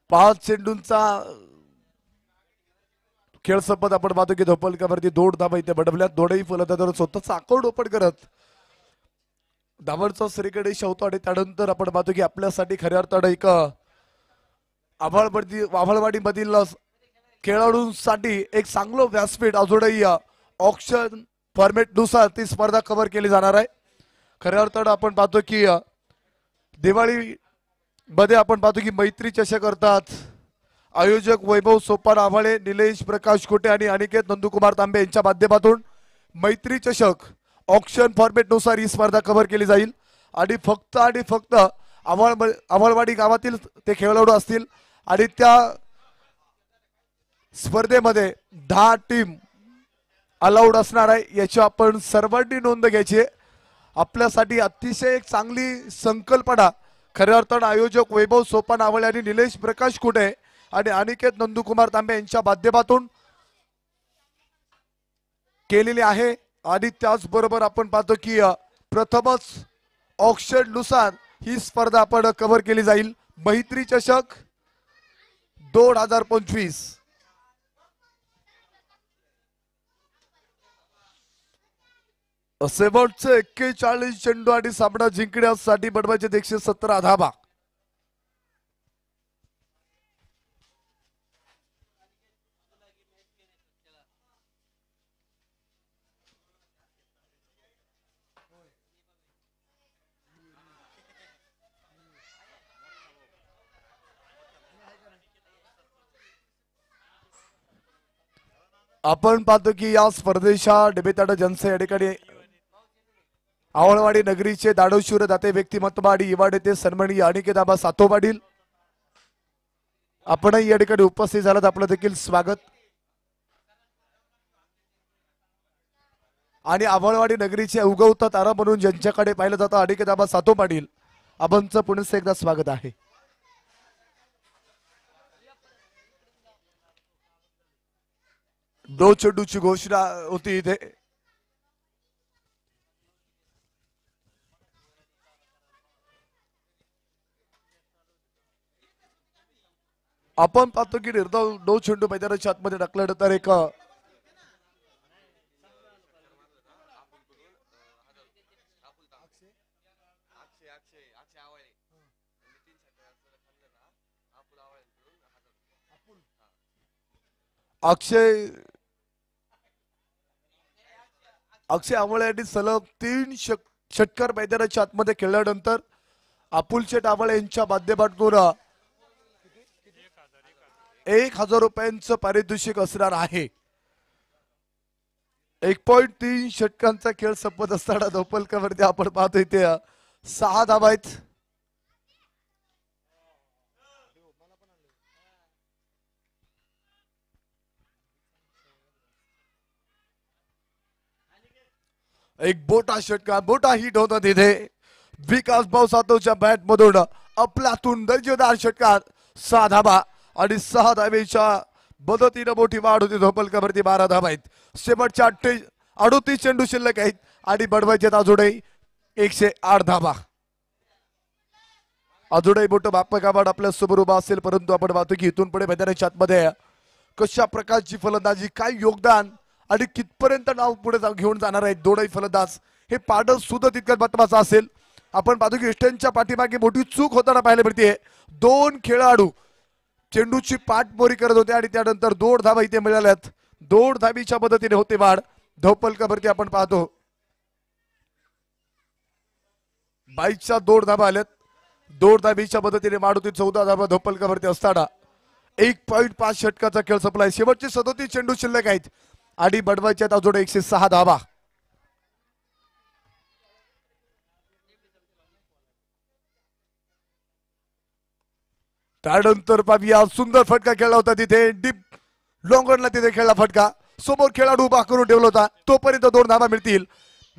5 चेंडूंचा खेळ संपत आपण पाहतो की धोपलकावरती 2 धाबा इथे बडवल्यात. दोनही फलंदाजांवर स्वतःचा अकाउंट ओपन करत धावांचा सरीकडे शवतो आणि त्यानंतर आपण पाहतो की आपल्यासाठी खऱ्या अर्थानं एक आभाळवाडी मधील खेळाडूंसाठी एक चांगलं व्यासपीठ अजूनही ऑक्शन फॉर्मेट नुसार ती स्पर्धा कव्हर केली जाणार आहे. खऱ्या अर्थानं आपण पाहतो की दिवाळी मध्ये आपण पाहतो की मैत्री चषक करतात आयोजक वैभव सोपान आव्हाळे, निलेश प्रकाश खोटे आणि अनिकेत नंदुकुमार तांबे यांच्या माध्यमातून मैत्री चषक ऑक्शन फॉर्मेट नुसार ही स्पर्धा कव्हर केली जाईल आणि फक्त आव्हाळवाडी गावातील ते खेळाडू असतील आणि त्या स्पर्धेमध्ये 10 टीम अलाउड असणार आहे. याची आपण सर्वांनी नोंद घ्यायची. आपल्यासाठी अतिशय एक चांगली संकल्पना खऱ्या अर्थानं आयोजक वैभव सोपान आव्हाळे आणि निलेश प्रकाश कुटे आणि अनिकेत नंदुकुमार तांबे यांच्या माध्यमातून केलेली आहे. आणि त्याचबरोबर आपण पाहतो की प्रथमच ऑक्शन नुसार ही स्पर्धा आपण कव्हर केली जाईल. मैत्री चषक 2025 शेवटचे 41 चेंडू आणि सामना जिंकण्यासाठी बनवायचे 117 धाबा. आपण पाहतो की या स्पर्धेच्या डेबिताड जनसे या ठिकाणी आवळवाडी नगरीचे दाडोशूर दाते व्यक्तिमत्व आणि युवा नेते सन्माननीय अनिकेत आबा सातो पाटील आपणही या ठिकाणी उपस्थित झालात. आपलं देखील स्वागत. आणि आवळवाडी नगरीचे उगवता तारा म्हणून ज्यांच्याकडे पाहिलं जातं अनिकेत आबा सातो पाटील आपणचं पुन्हा एकदा स्वागत आहे. दो चेंडूची घोषणा होती इथे. आपण पाहतो की निर्धाव 2 चेंडू मैदानाच्या आतमध्ये टाकल्यानंतर एक अक्षय आव्हाळे यांनी सलग 3 षटकार मैदानाच्या आतमध्ये खेळल्यानंतर अपुल शेठ आव्हाळे यांच्या माध्यमातून 1000 रुपयांचं पारितोषिक असणार आहे. 1.3 षटकांचा खेळ संपत असताना धोपलकावरती आपण पाहतोय ते 6 धावा आहेत. एक बोटा षटकार बोटा हिट होता तिथे विकास भाऊ सातवच्या बॅट मधून अफलातून दर्जेदार षटकार 6 धाबा आणि 6 धावेच्या मदतीनं मोठी वाढ होती. धोपलकावरती 12 धावा आहेत. शेवटच्या 38 चेंडू शिल्लक आहेत आणि बडवायचे अजूनही 108 धावा. अजूनही मोठं बाप्पा आपल्या समोर उभा असेल परंतु आपण पाहतो की इथून पुढे मैदानाच्या आतमध्ये कशा प्रकारची फलंदाजी काय योगदान आणि कितपर्यंत नाव पुढे घेऊन जाणार आहेत दोनही फलंदाज हे पाडं सुद्धा तितकंच महत्वाचं असेल. आपण पाहतो की स्टँडच्या पाठीमागे मोठी चूक होताना पाहायला मिळते. 2 खेळाडू चेंडूची पाठमोरी करत होते आणि त्यानंतर 2 धावा इथे मिळाल्यात. 2 धावीच्या मदतीने होते वाढ. धोपलकावरती आपण पाहतो 22च्या 2 धावा आल्यात. 2 धावीच्या मदतीने वाढ होती. 14 धावा धोपलकावरती असताना 1.5 षटकाचा खेळ संपलाय. शेवटचे 37 चेंडू शिल्लक आहेत आणि बडवायच्यात अजून 106 धावा. त्यानंतर पाहूया सुंदर फटका खेळला होता तिथे डीप लॉंगरला तिथे खेळला फटका समोर खेळाडू उभा करून ठेवला होता तोपर्यंत 2 धावा मिळतील.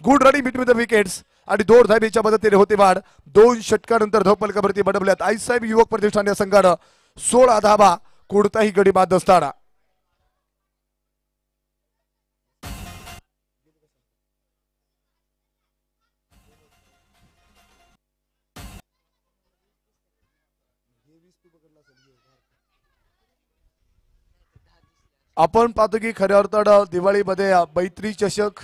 Good running between the wickets आणि 2 धाबीच्या मदतीने होते वाढ. 2 षटकानंतर धावपलकावरती बडवल्यात आईसाहेब युवक प्रतिष्ठान या संघानं 16 धावा कोणताही गडी बाद नसताना. आपण पाहतो की खऱ्या अर्थानं दिवाळीमध्ये मैत्री चषक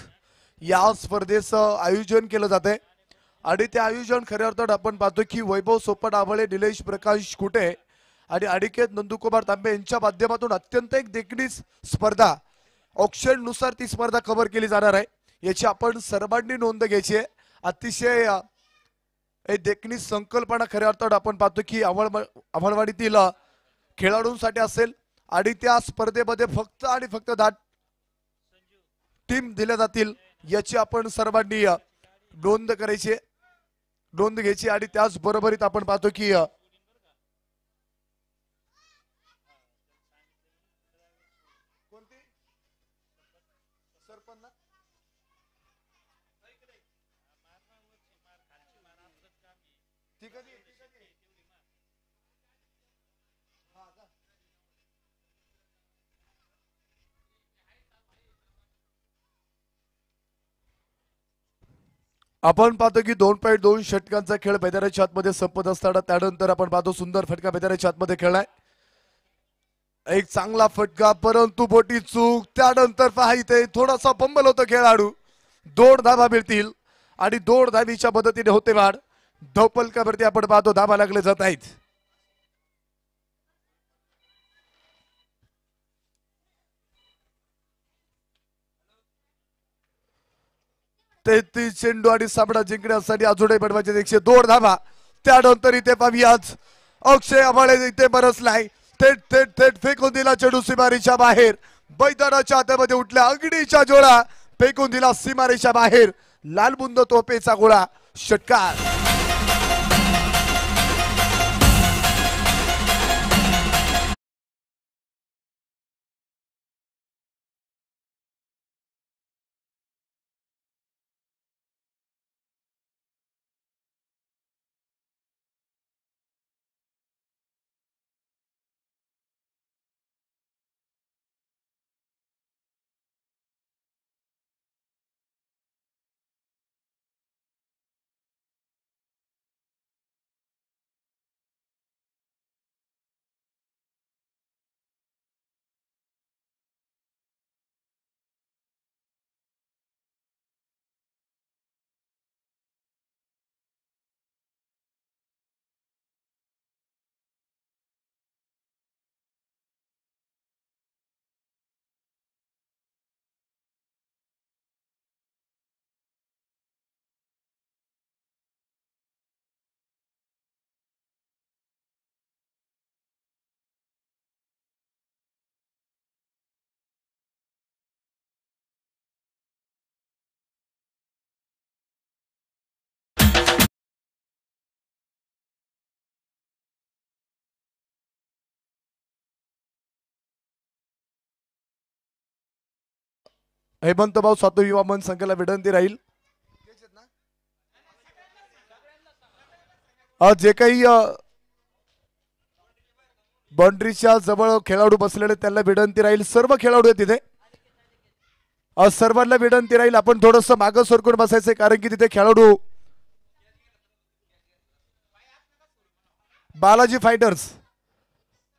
या स्पर्धेचं आयोजन केलं जाते आणि ते आयोजन खऱ्या अर्थानं आपण पाहतो की वैभव सोपट आभळे निलेश प्रकाश कुटे आणि अनिकेत नंदुकुमार तांबे यांच्या माध्यमातून अत्यंत एक देखणी स्पर्धा ऑप्शन नुसार ती स्पर्धा कव्हर केली जाणार आहे. याची आपण सर्वांनी नोंद घ्यायची आहे. अतिशय एक देखणी संकल्पना खऱ्या अर्थानं आपण पाहतो की अमळवाडीतील खेळाडूंसाठी असेल आणि त्या स्पर्धेमध्ये फक्त आणि फक्त 10 टीम दिल्या जातील याची आपण सर्वांनी नोंद करायची नोंद घ्यायची आणि त्याच बरोबरीत आपण पाहतो की आपण पाहतो की 2.2 षटकांचा खेळ मैदानाच्या आतमध्ये संपत असताना त्यानंतर आपण पाहतो सुंदर फटका मैदानाच्या आतमध्ये खेळलाय. एक चांगला फटका परंतु बोटी चूक त्यानंतर पहा इथे थोडासा पंबल होतो खेळाडू. 2 धावा मिळतील आणि 2 धावीच्या मदतीने होते वाढ. धावपलकावरती आपण पाहतो धावा लागले जात आहेत. 33 चेंडू आणि सामना जिंकण्यासाठी अजूनही बनवायचे 102 धावा. त्यानंतर इथे पाहूयाच अक्षय आभाळे इथे बरसलाय थेट थेट थेट फेकून दिला चेंडू सीमारेच्या बाहेर. मैदानाच्या आतमध्ये उठल्या अग्नीच्या जोळा फेकून दिला सीमारेच्या बाहेर. लालबुंद तोपेचा गोळा षटकार. हेमंत भाऊ सातव युवा मन संघाला विनंती राहील आज जे काही बाउंड्रीच्या जवळ खेळाडू बसलेले त्यांना विनंती राहील. सर्व खेळाडू आहेत तिथे आज सर्वांना विनंती राहील आपण थोडस मागं सरकून बसायचं कारण की तिथे खेळाडू बालाजी फायटर्स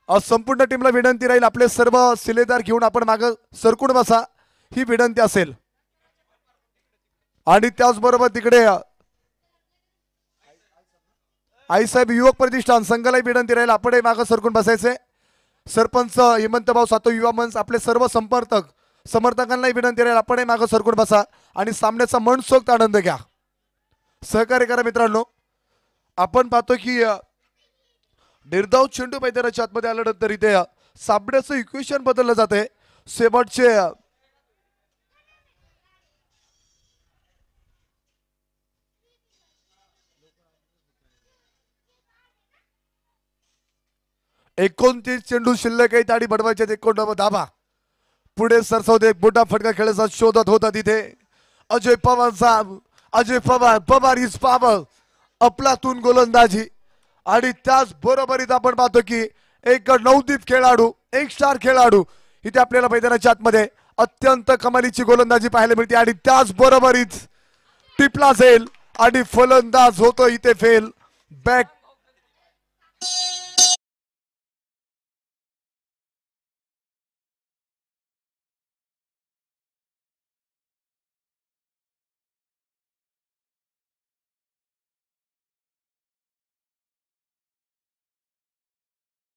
आज संपूर्ण टीमला विनंती राहील आपले सर्व शिलेदार घेऊन आपण मागं सरकून बसा ही विनंती असेल. आणि त्याचबरोबर तिकडे आईसाहेब युवक प्रतिष्ठान संघाला विनंती राहील आपणही मागं सरकून बसायचे. सरपंच हेमंतभाऊ सातव युवा मंच आपले सर्व समर्थकांना विनंती राहील आपणही मागं सरकून बसा आणि सामन्याचा मनसोक्त आनंद घ्या. सहकार्य करा मित्रांनो. आपण पाहतो की निर्धाव चेंडू मैदानाच्या आतमध्ये आल्यानंतर इथे सामन्याचं इक्वेशन बदललं जाते. शेवटचे 29 चेंडू शिल्लक आहे आणि बडवायचे 19 धाबा. पुढे सरसवते एक मोठा फटका खेळायचा शोधत होता तिथे अजय पवार साहेब. Ajay Pawar is power. अफलातून गोलंदाजी आणि त्याच बरोबरीत आपण पाहतो की एक नवदीप खेळाडू, एक स्टार खेळाडू इथे आपल्याला मैदानाच्या आतमध्ये अत्यंत कमालीची गोलंदाजी पाहायला मिळते आणि त्याच बरोबरीत टिपला जाईल आणि फलंदाज होतो इथे फेल. बॅक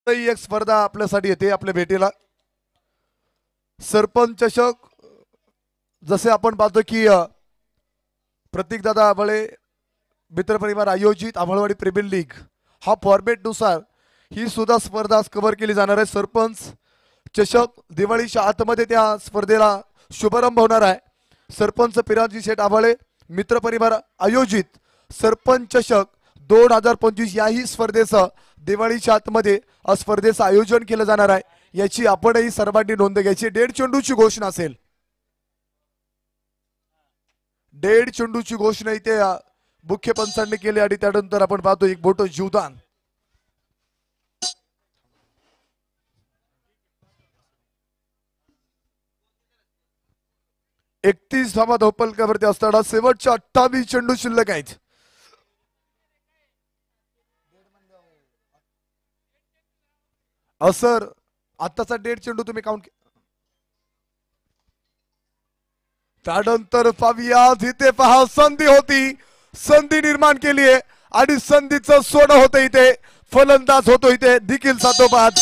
एक स्पर्धा आपल्यासाठी येते आपल्या भेटीला. सरपंच चषक जसे आपण पाहतो की प्रतीक दादा आभळे मित्रपरिवार आयोजित आंबळवाडी प्रीमियर लीग हा फॉर्मेट नुसार ही सुद्धा स्पर्धा कव्हर केली जाणार आहे. सरपंच चषक दिवाळीच्या आतमध्ये त्या स्पर्धेला शुभारंभ होणार आहे. सरपंच पिराजी शेठ आभळे मित्रपरिवार आयोजित सरपंच चषक 2025 याही स्पर्धेचं दिवाळीच्या आतमध्ये स्पर्धेचं आयोजन केलं जाणार आहे. याची आपणही सर्वांनी नोंद घ्यायची. 1.5 चेंडूची घोषणा असेल. 1.5 चेंडूची घोषणा इथे मुख्य पंचांनी केली आणि त्यानंतर आपण पाहतो एक मोठं जीवदान. एकतीस धावा धावपलकावरती असताना शेवटच्या 28 चेंडू शिल्लक आहेत. सर आताचा 1.5 चेंडू तुम्ही काउंट. त्यानंतर पाहूया इथे पहा संधी होती, संधी निर्माण केली आहे आणि संधीचं सोनं होतं इथे. फलंदाज होतो इथे देखील सातोबाद.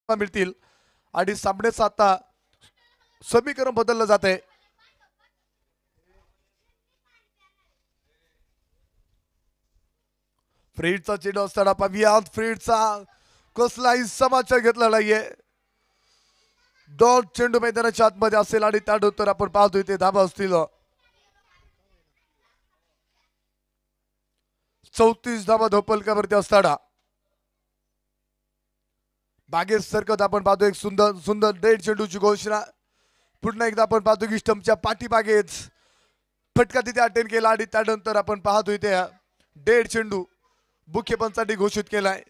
मिळतील आणि सामन्याचं आता समीकरण बदललं जात आहे. फ्रीडचा चेंडू असताना पाहूया फ्रीडचा कसलाही समाचार घेतला नाहीये. डॉट चेंडू मैदानाच्या आतमध्ये असेल आणि त्यानंतर आपण पाहतो इथे धाबा असतील 34 धाबा धोपलकावरती असताना बागेत सरकत आपण पाहतो एक सुंदर सुंदर 1.5 चेंडूची घोषणा. पुन्हा एकदा आपण पाहतो की स्टंपच्या पाठीमागेच फटका तिथे अटेंड केला आणि त्यानंतर आपण पाहतो इथे 1.5 चेंडू मुख्य पंचांनी घोषित केलाय.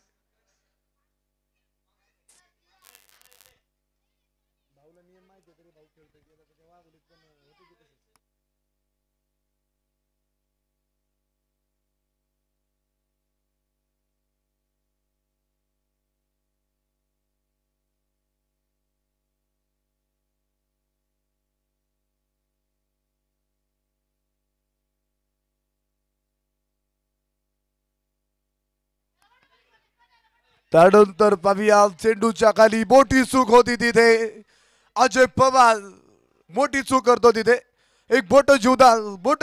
त्यानंतर पाहूया चेंडूच्या खाली मोठी चूक होती तिथे. अजय पवार मोठी चूक करतो तिथे. एक मोठं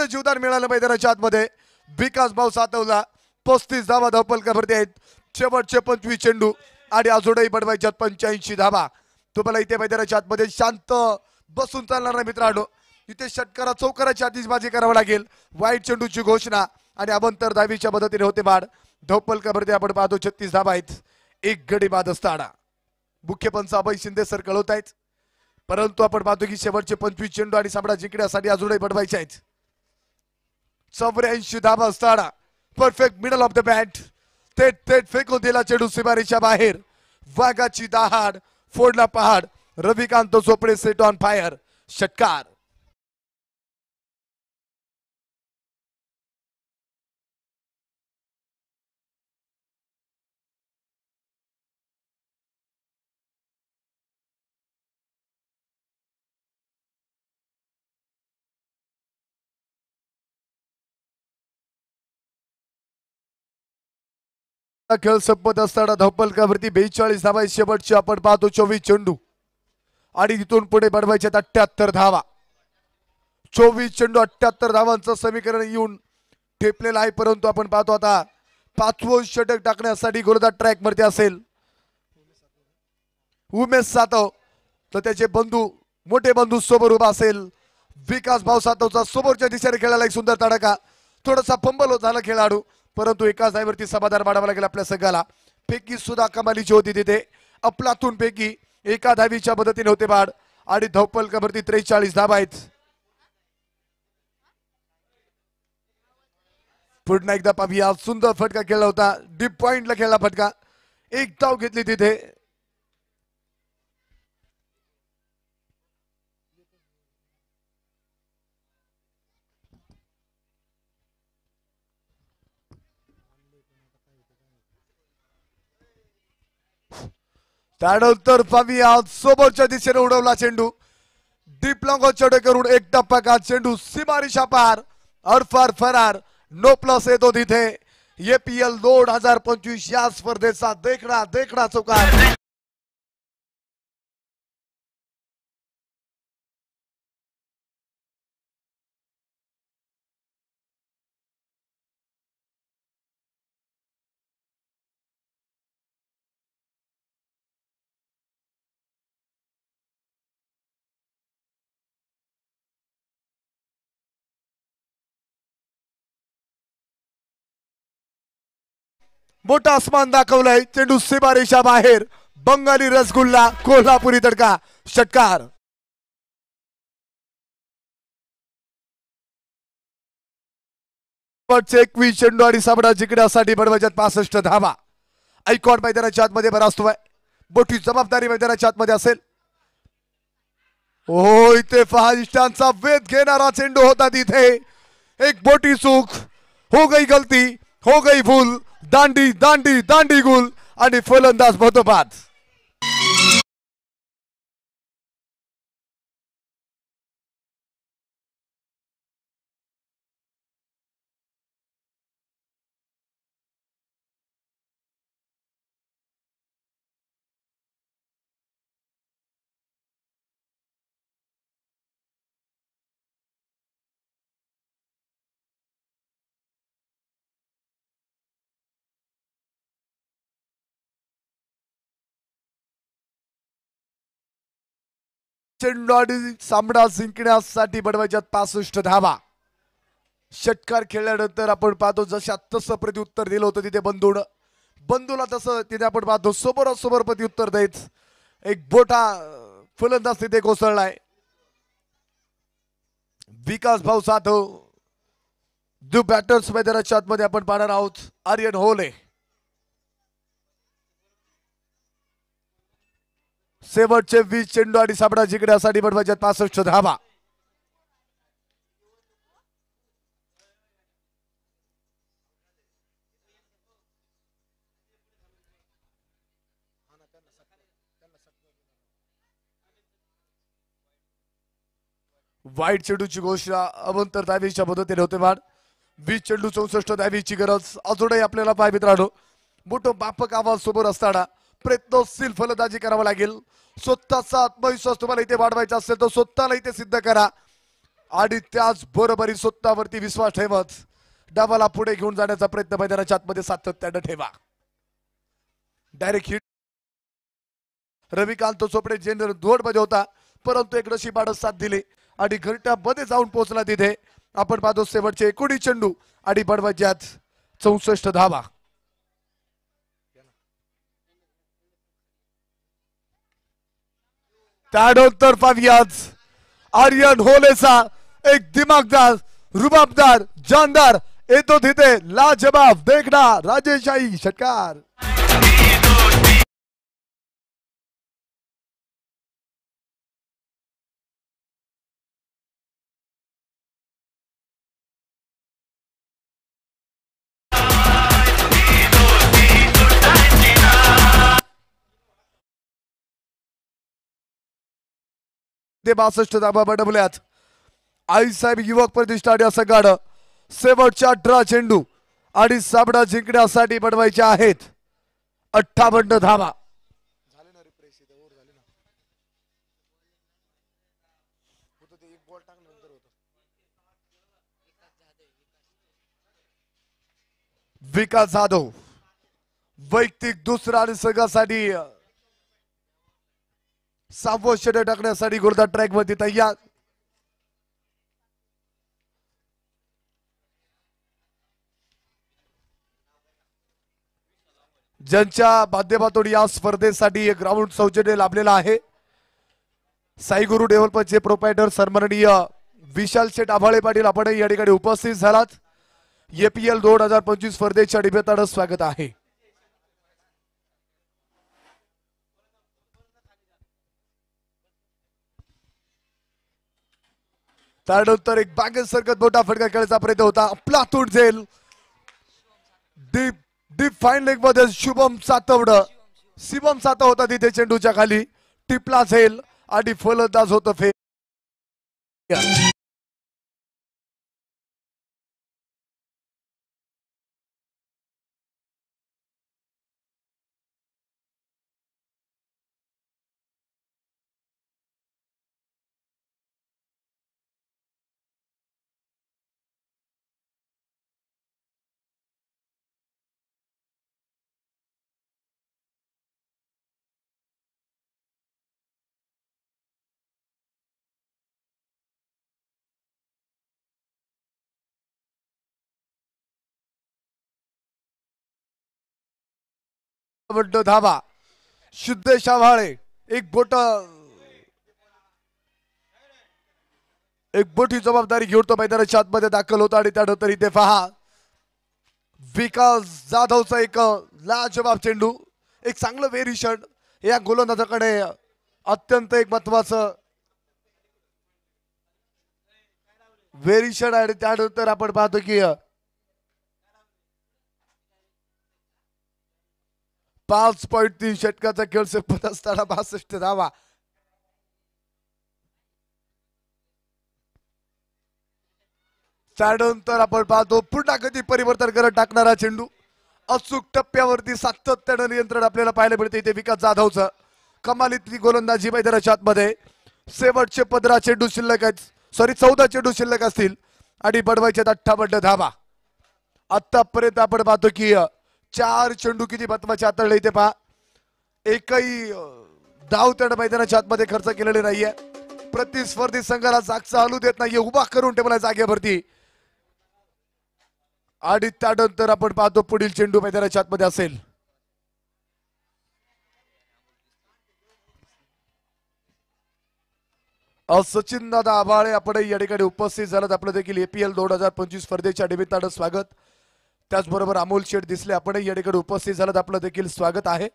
जीवदान मिळालं मैदानाच्या आतमध्ये. विकास भाऊ सातवला 35 धावा धावपलकावरती आहेत. शेवटचे 25 चेंडू आणि अजूनही बनवायच्यात 85 धावा. तुम्हाला इथे मैदानाच्या आतमध्ये शांत बसून चालणार नाही मित्रांनो. इथे षटकारा चौकाराची आतिषबाजी करावी लागेल. वाईट चेंडूची घोषणा आणि अवंतर धावीच्या मदतीने होते बाद. धावपलकावरती आपण पाहतो 36 धावा आहेत. एक गडी बाद असताना मुख्य पंच अभय शिंदे सर कळवत आहेत. परंतु आपण पाहतो की शेवटचे 25 चेंडू आणि सामना जिंकण्यासाठी अजूनही बनवायचे आहेत. 84 धावा असताना perfect middle of the bat. थेट थेट फेकून दिला चेंडू सीमारेच्या बाहेर. वाघाची दहाड फोडला पहाड. Ravikant Chopade set on fire. षटकार. खेळ संपत असताना धावपलकावरती 42 धावा. शेवटचे आपण पाहतो 24 चेंडू आणि इथून पुढे बनवायचे 78 धावा. 24 चेंडू 78 धावांचं समीकरण येऊन ठेपलेलं आहे. परंतु आपण पाहतो आता 5वं षटक टाकण्यासाठी गोलंदाज ट्रॅक वरती असेल उमेश सातव, तर त्याचे बंधू मोठे बंधू सोबत उभा असेल विकास भाऊ सातवचा. समोरच्या दिशेने खेळायला एक सुंदर तडका. थोडासा फंबल झाला खेळाडू, परंतु एकाच धावेवरती समाधान मानावं लागेल आपल्या संघाला. पैकी सुद्धा कमालीची होती तिथे. अफलातून पैकी एका धावीच्या मदतीने होते बाद आणि धावपलकावरती 43 धावा आहेत. पुन्हा एकदा पाहूया. सुंदर फटका खेळला होता. डीप पॉइंटला खेळला फटका. एक धाव घेतली तिथे. त्यानंतर पाहूया समोरच्या दिशेने उडवला चेंडू. डीप लॉंग चढ करून एक टप्पा का चेंडू सीमारेषा पार. अरफार फरार. नो प्लस येतो तिथे. एपीएल 2025 या स्पर्धेचा देखणा देखणा चौकार. मोठा आसमान दाखवलाय. चेंडू सीमारेषा बाहेर. बंगाली रसगुल्ला कोल्हापुरी तडका. षटकार. शेवटचे 21 चेंडू आणि सामना जिंकण्यासाठी बनवायच्यात 65 धावा. आयकॉन मैदानाच्या आतमध्ये बरा असतोय. मोठी जबाबदारी मैदानाच्या आतमध्ये असेल. ओ इथे पहा इष्टांचा वेध घेणारा चेंडू होता तिथे. एक मोठी चूक. हो गई गलती. हो गई भूल. दांडी दांडी दांडी गुल आणि फलंदाज मधोबाद. चेंडू आणि सामना जिंकण्यासाठी बनवायच्यात 65 धावा. षटकार खेळल्यानंतर आपण पाहतो जशा तसं प्रत्युत्तर दिलं होतं तिथे बंधूला तसं तिथे आपण पाहतो समोरासमोर प्रत्युत्तर देत एक बोटा फलंदाज तिथे कोसळलाय. विकास भाऊ सातव. दु बॅटर्स मैदानाच्या आतमध्ये आपण पाहणार आहोत. आर्यन होले. शेवटचे 20 चेंडू आणि सामना जिंकण्यासाठी बनवायच्यात 65 धावा. वाईट चेंडूची घोषणा अवंतर धावीच्या मदतीने होते बाद. 20 चेंडू 64 धावीची गरज अजूनही आपल्याला पाय मित्रांनो. मोठं माफक आवाज समोर असताना प्रयत्नशील फलंदाजी करावा लागेल. स्वतःचा आत्मविश्वास तुम्हाला इथे वाढवायचा असेल तर स्वतःला इथे सिद्ध करा आणि त्याच बरोबरी स्वतःवरती विश्वास ठेवत डावाला पुढे घेऊन जाण्याचा प्रयत्न मैदानाच्या आतमध्ये सातत्यानं ठेवा. डायरेक्ट हिट रविकांत चोपडे जेंडर दोड मध्ये होता, परंतु एक नशिबानं साथ दिली आणि घरट्यामध्ये जाऊन पोहोचला तिथे. आपण पाहतो शेवटचे 19 चेंडू आणि बडवज्यात 64 धावा. त्यानंतर पाहूयात आर्यन होलेचा एक दिमागदार रुबाबदार जानदार येतो तिथे लाजवाब देखना राजेशाही षटकार. ते 62 धाबा बडवल्यात. आईसाहेब युवक प्रतिष्ठान या संघानं शेवटच्या 18 चेंडू आणि सामना जिंकण्यासाठी बनवायचे आहेत 58 धावा. विकास जाधव वैयक्तिक दुसरा आणि संघासाठी 6वं षटक टाकण्यासाठी गोलंदाज ट्रॅक वरती तयार. ज्यांच्या माध्यमातून या स्पर्धेसाठी ग्राउंड सौजन्य लाभलेला आहे साई गुरु डेव्हलपरचे प्रोप्रायटर सन्माननीय विशाल शेठ आभाळे पाटील आपण या ठिकाणी उपस्थित झालात. एपीएल 2025 स्पर्धेच्या निमित्तानं स्वागत आहे. त्यानंतर एक बागेसरकत मोठा फटका खेळायचा प्रयत्न होता. आपला तोड झेल डीप डीप फाईन लेग मध्ये शुभम सातवड शिवम सातव होता तिथे चेंडूच्या खाली टिपला झेल आणि फलंदाज होतं फेल. धावा शुद्ध शाभाळे एक मोठी जबाबदारी घेऊन तो मैदानाच्या आतमध्ये दाखल होता आणि त्यानंतर इथे पहा विकास जाधवचा एक लाजवाब चेंडू एक चांगलं व्हेरिएशन या गोलंदाजाकडे अत्यंत एक महत्वाचं व्हेरिएशन आहे. त्यानंतर आपण पाहतो की 5.3 षटकाचा खेळ संपत असताना 62 धावा. त्यानंतर आपण पाहतो पुन्हा कधी परिवर्तन करत टाकणारा चेंडू अचूक टप्प्यावरती सातत्यानं नियंत्रण आपल्याला पाहायला मिळते. इथे विकास जाधवचं कमालीतली गोलंदाजी मैदानाच्या आतमध्ये शेवटचे 15 चेंडू शिल्लक आहेत 14 चेंडू शिल्लक असतील आणि बडवायचे 58 धावा. आतापर्यंत आपण पाहतो की 4 चेंडू किती महत्वाचे हाताळले इथे पहा. एकही धाव त्या मैदानाच्या आतमध्ये खर्च केलेले नाहीये. प्रतिस्पर्धी संघाला जागचा हलू देत नाहीये उभा करून ठेवला जागेवरती. आणि त्यानंतर आपण पाहतो पुढील चेंडू मैदानाच्या आतमध्ये असेल. सचिन दादा आभाळे आपण या ठिकाणी उपस्थित झालात. आपलं देखील एपीएल 2025 स्पर्धेच्या निमित्तानं स्वागत. त्याचबरोबर अमोल शेठ दिसले आपण या ठिकाणी उपस्थित झालात. आपलं देखील स्वागत आहे.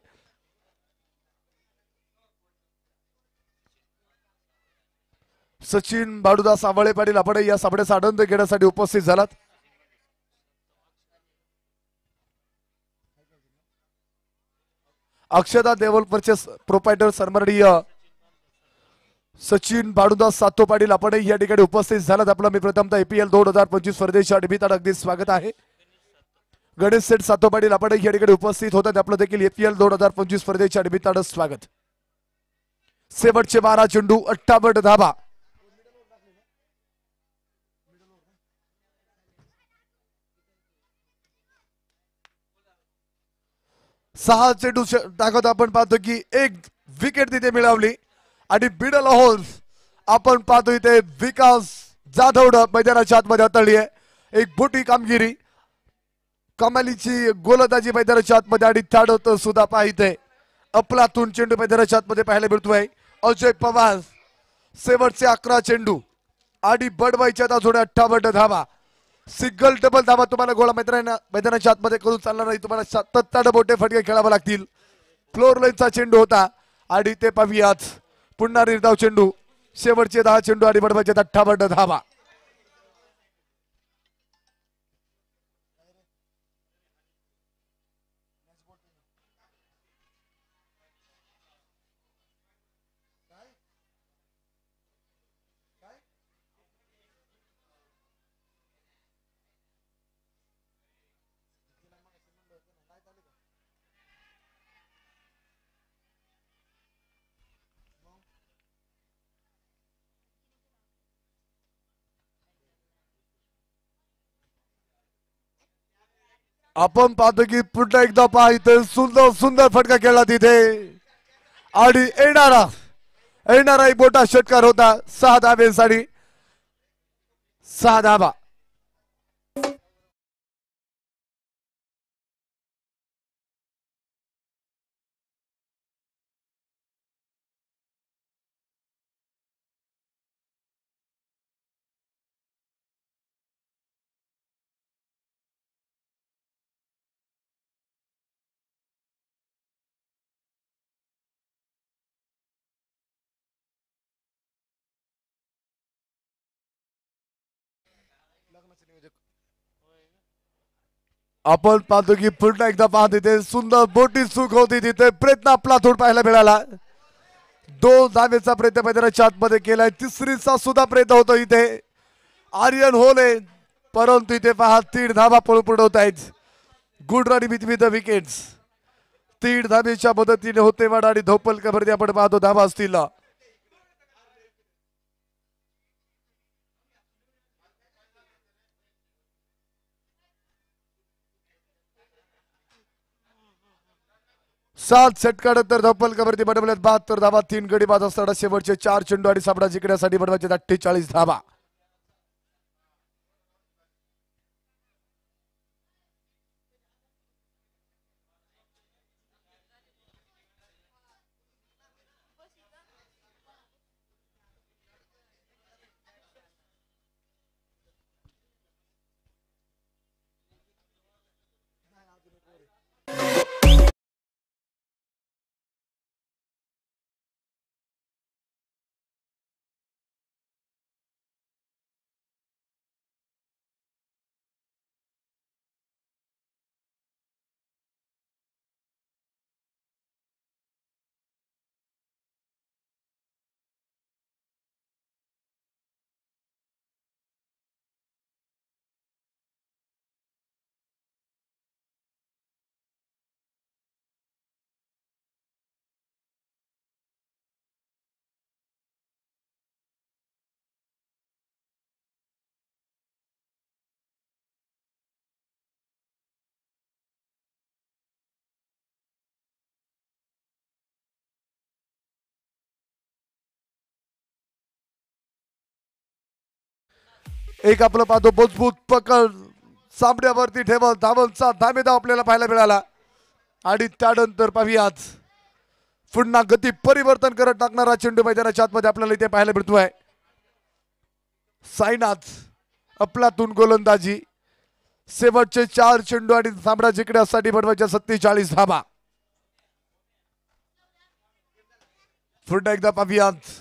सचिन बाडूदास आवाळे पाटील आपण या सामन्याचा आनंद घेण्यासाठी उपस्थित झालात. अक्षदा डेव्हलपरचे प्रोप्रायटर सन्माननीय सचिन बाडूदास सातो पाटील आपण या ठिकाणी उपस्थित झालात. आपलं मी प्रथमतः एपीएल 2025 स्पर्धेच्या निमित्तानं अगदी स्वागत आहे. गणेश सेठ सातो पाटील आपण या ठिकाणी उपस्थित होतात. आपलं देखील एपीएल 2025 स्पर्धेच्या निमित्तानं स्वागत. शेवटचे 12 चेंडू 58 धावा. 6 चेंडू टाकत आपण पाहतो की एक विकेट तिथे मिळवली आणि बिडल होल्स आपण पाहतो इथे विकास जाधव मैदानाच्या आतमध्ये हाताळली आहे एक मोठी कामगिरी कमालीची गोलंदाजी मैदानाच्या आतमध्ये आणि ताडत सुद्धा पाहिजे अफलातून चेंडू मैदानाच्या आतमध्ये पाहायला मिळतोय अजय पवार शेवटचे 11 चेंडू आणि बडवायच्या अजून 58 धावा सिंगल डबल धावा तुम्हाला गोळा मैदानाच्या आतमध्ये करून चालणार नाही तुम्हाला सातत्याने मोठे फटके खेळावे लागतील फ्लोर लाईनचा चेंडू होता आणि ते पाहूयात पुन्हा निर्धाव चेंडू शेवटचे 10 चेंडू आणि बडवायचे 58 धावा आपण पाहतो की पुन्हा एकदा पहा इथे सुंदर सुंदर फटका खेळला तिथे आणि येणारा एक मोठा षटकार होता 6 धावेसाठी 6 धावा आपण पाहतो की पुन्हा एकदा पाहत तिथे सुंदर मोठी चूक होती तिथे प्रयत्न आपला थोड पाहायला मिळाला 2 धावेचा प्रयत्न मैदानाच्या आतमध्ये केलाय तिसरीचा सुद्धा प्रयत्न होतो इथे आर्यन होले परंतु इथे पहा 3 धावा पळून होत आहेत good run between the wickets 3 धावेच्या मदतीने होते वाढ आणि धोपल कबड्डी आपण पाहतो धावा असतील सात षटकानंतर धप्पल कबड्डी बनवल्यात 72 धावा 3 गडी बाद असताना शेवटचे 4 चेंडू आणि सामना जिंकण्यासाठी बनवायचे 48 धावा एक आपलं पाहतो मजबूत पकड सामन्यावरती ठेवत धावांचा धामेधाव आपल्याला पाहायला मिळाला आणि त्यानंतर पाहूयात पुन्हा गती परिवर्तन करत टाकणारा चेंडू मैदानाच्या आतमध्ये आपल्याला इथे पाहायला मिळतोय साईनाथ आपलातून गोलंदाजी शेवटचे 4 चेंडू आणि सामना जिंकण्यासाठी बनवायच्या 47 धावा पुन्हा एकदा पाहूयात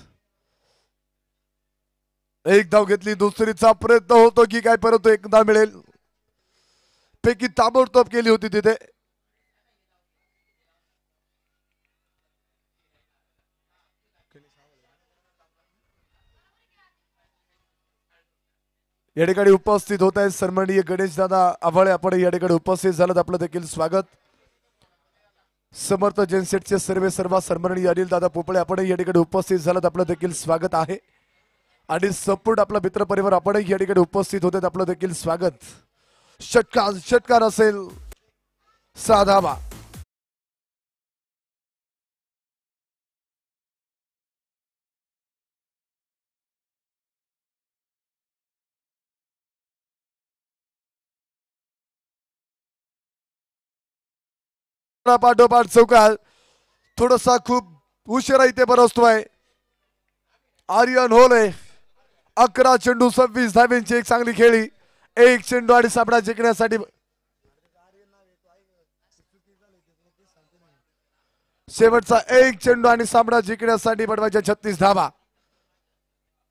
एक धाव घेतली दुसरीचा प्रयत्न होतो की काय परंतु एक धाव मिळेल पैकी ताबडतोब केली होती तिथे या ठिकाणी उपस्थित होत आहे सन्माननीय गणेश दादा आव्हाळे आपण या ठिकाणी उपस्थित झालं आपलं देखील स्वागत समर्थ जनसेटचे सर्व सन्माननीय अनिल दादा पोपळे आपण या ठिकाणी उपस्थित झालं आपलं देखील स्वागत आहे आणि संपूर्ण आपला मित्र परिवार आपण या ठिकाणी उपस्थित होते आपलं देखील स्वागत षटकार असेल 6 धावा पाठोपाठ चौकार थोडासा खूप उशिरा इथे बरसतोय. आर्यन होले 11 चेंडू 26 धावेंची एक चांगली खेळी. एक चेंडू आणि सामना जिंकण्यासाठी शेवटचा एक चेंडू आणि सामना जिंकण्यासाठी बनवायच्या 36 धावा.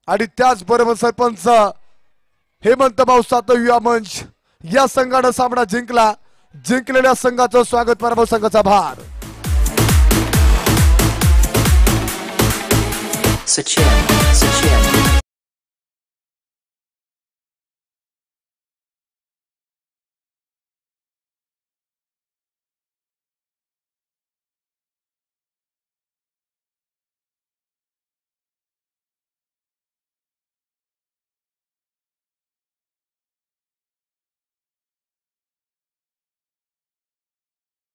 आणि त्याचबरोबर सरपंच हेमंत भाऊ सातव युवा मंच या संघानं सामना जिंकला. जिंकलेल्या संघाचं स्वागत पराभव संघाचा भार. Sachin.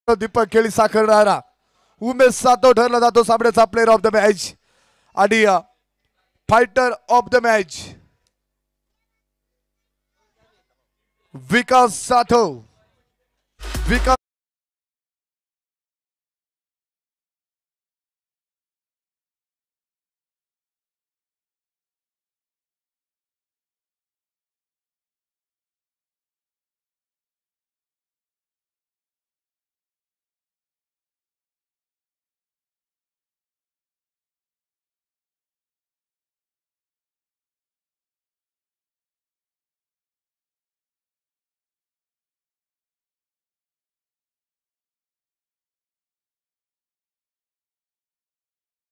दीपक खेळी साखरणारा उमेश सातव ठरला जातो सामन्याचा प्लेअर ऑफ द मॅच आणि fighter of the match Vikas Satav. Vikas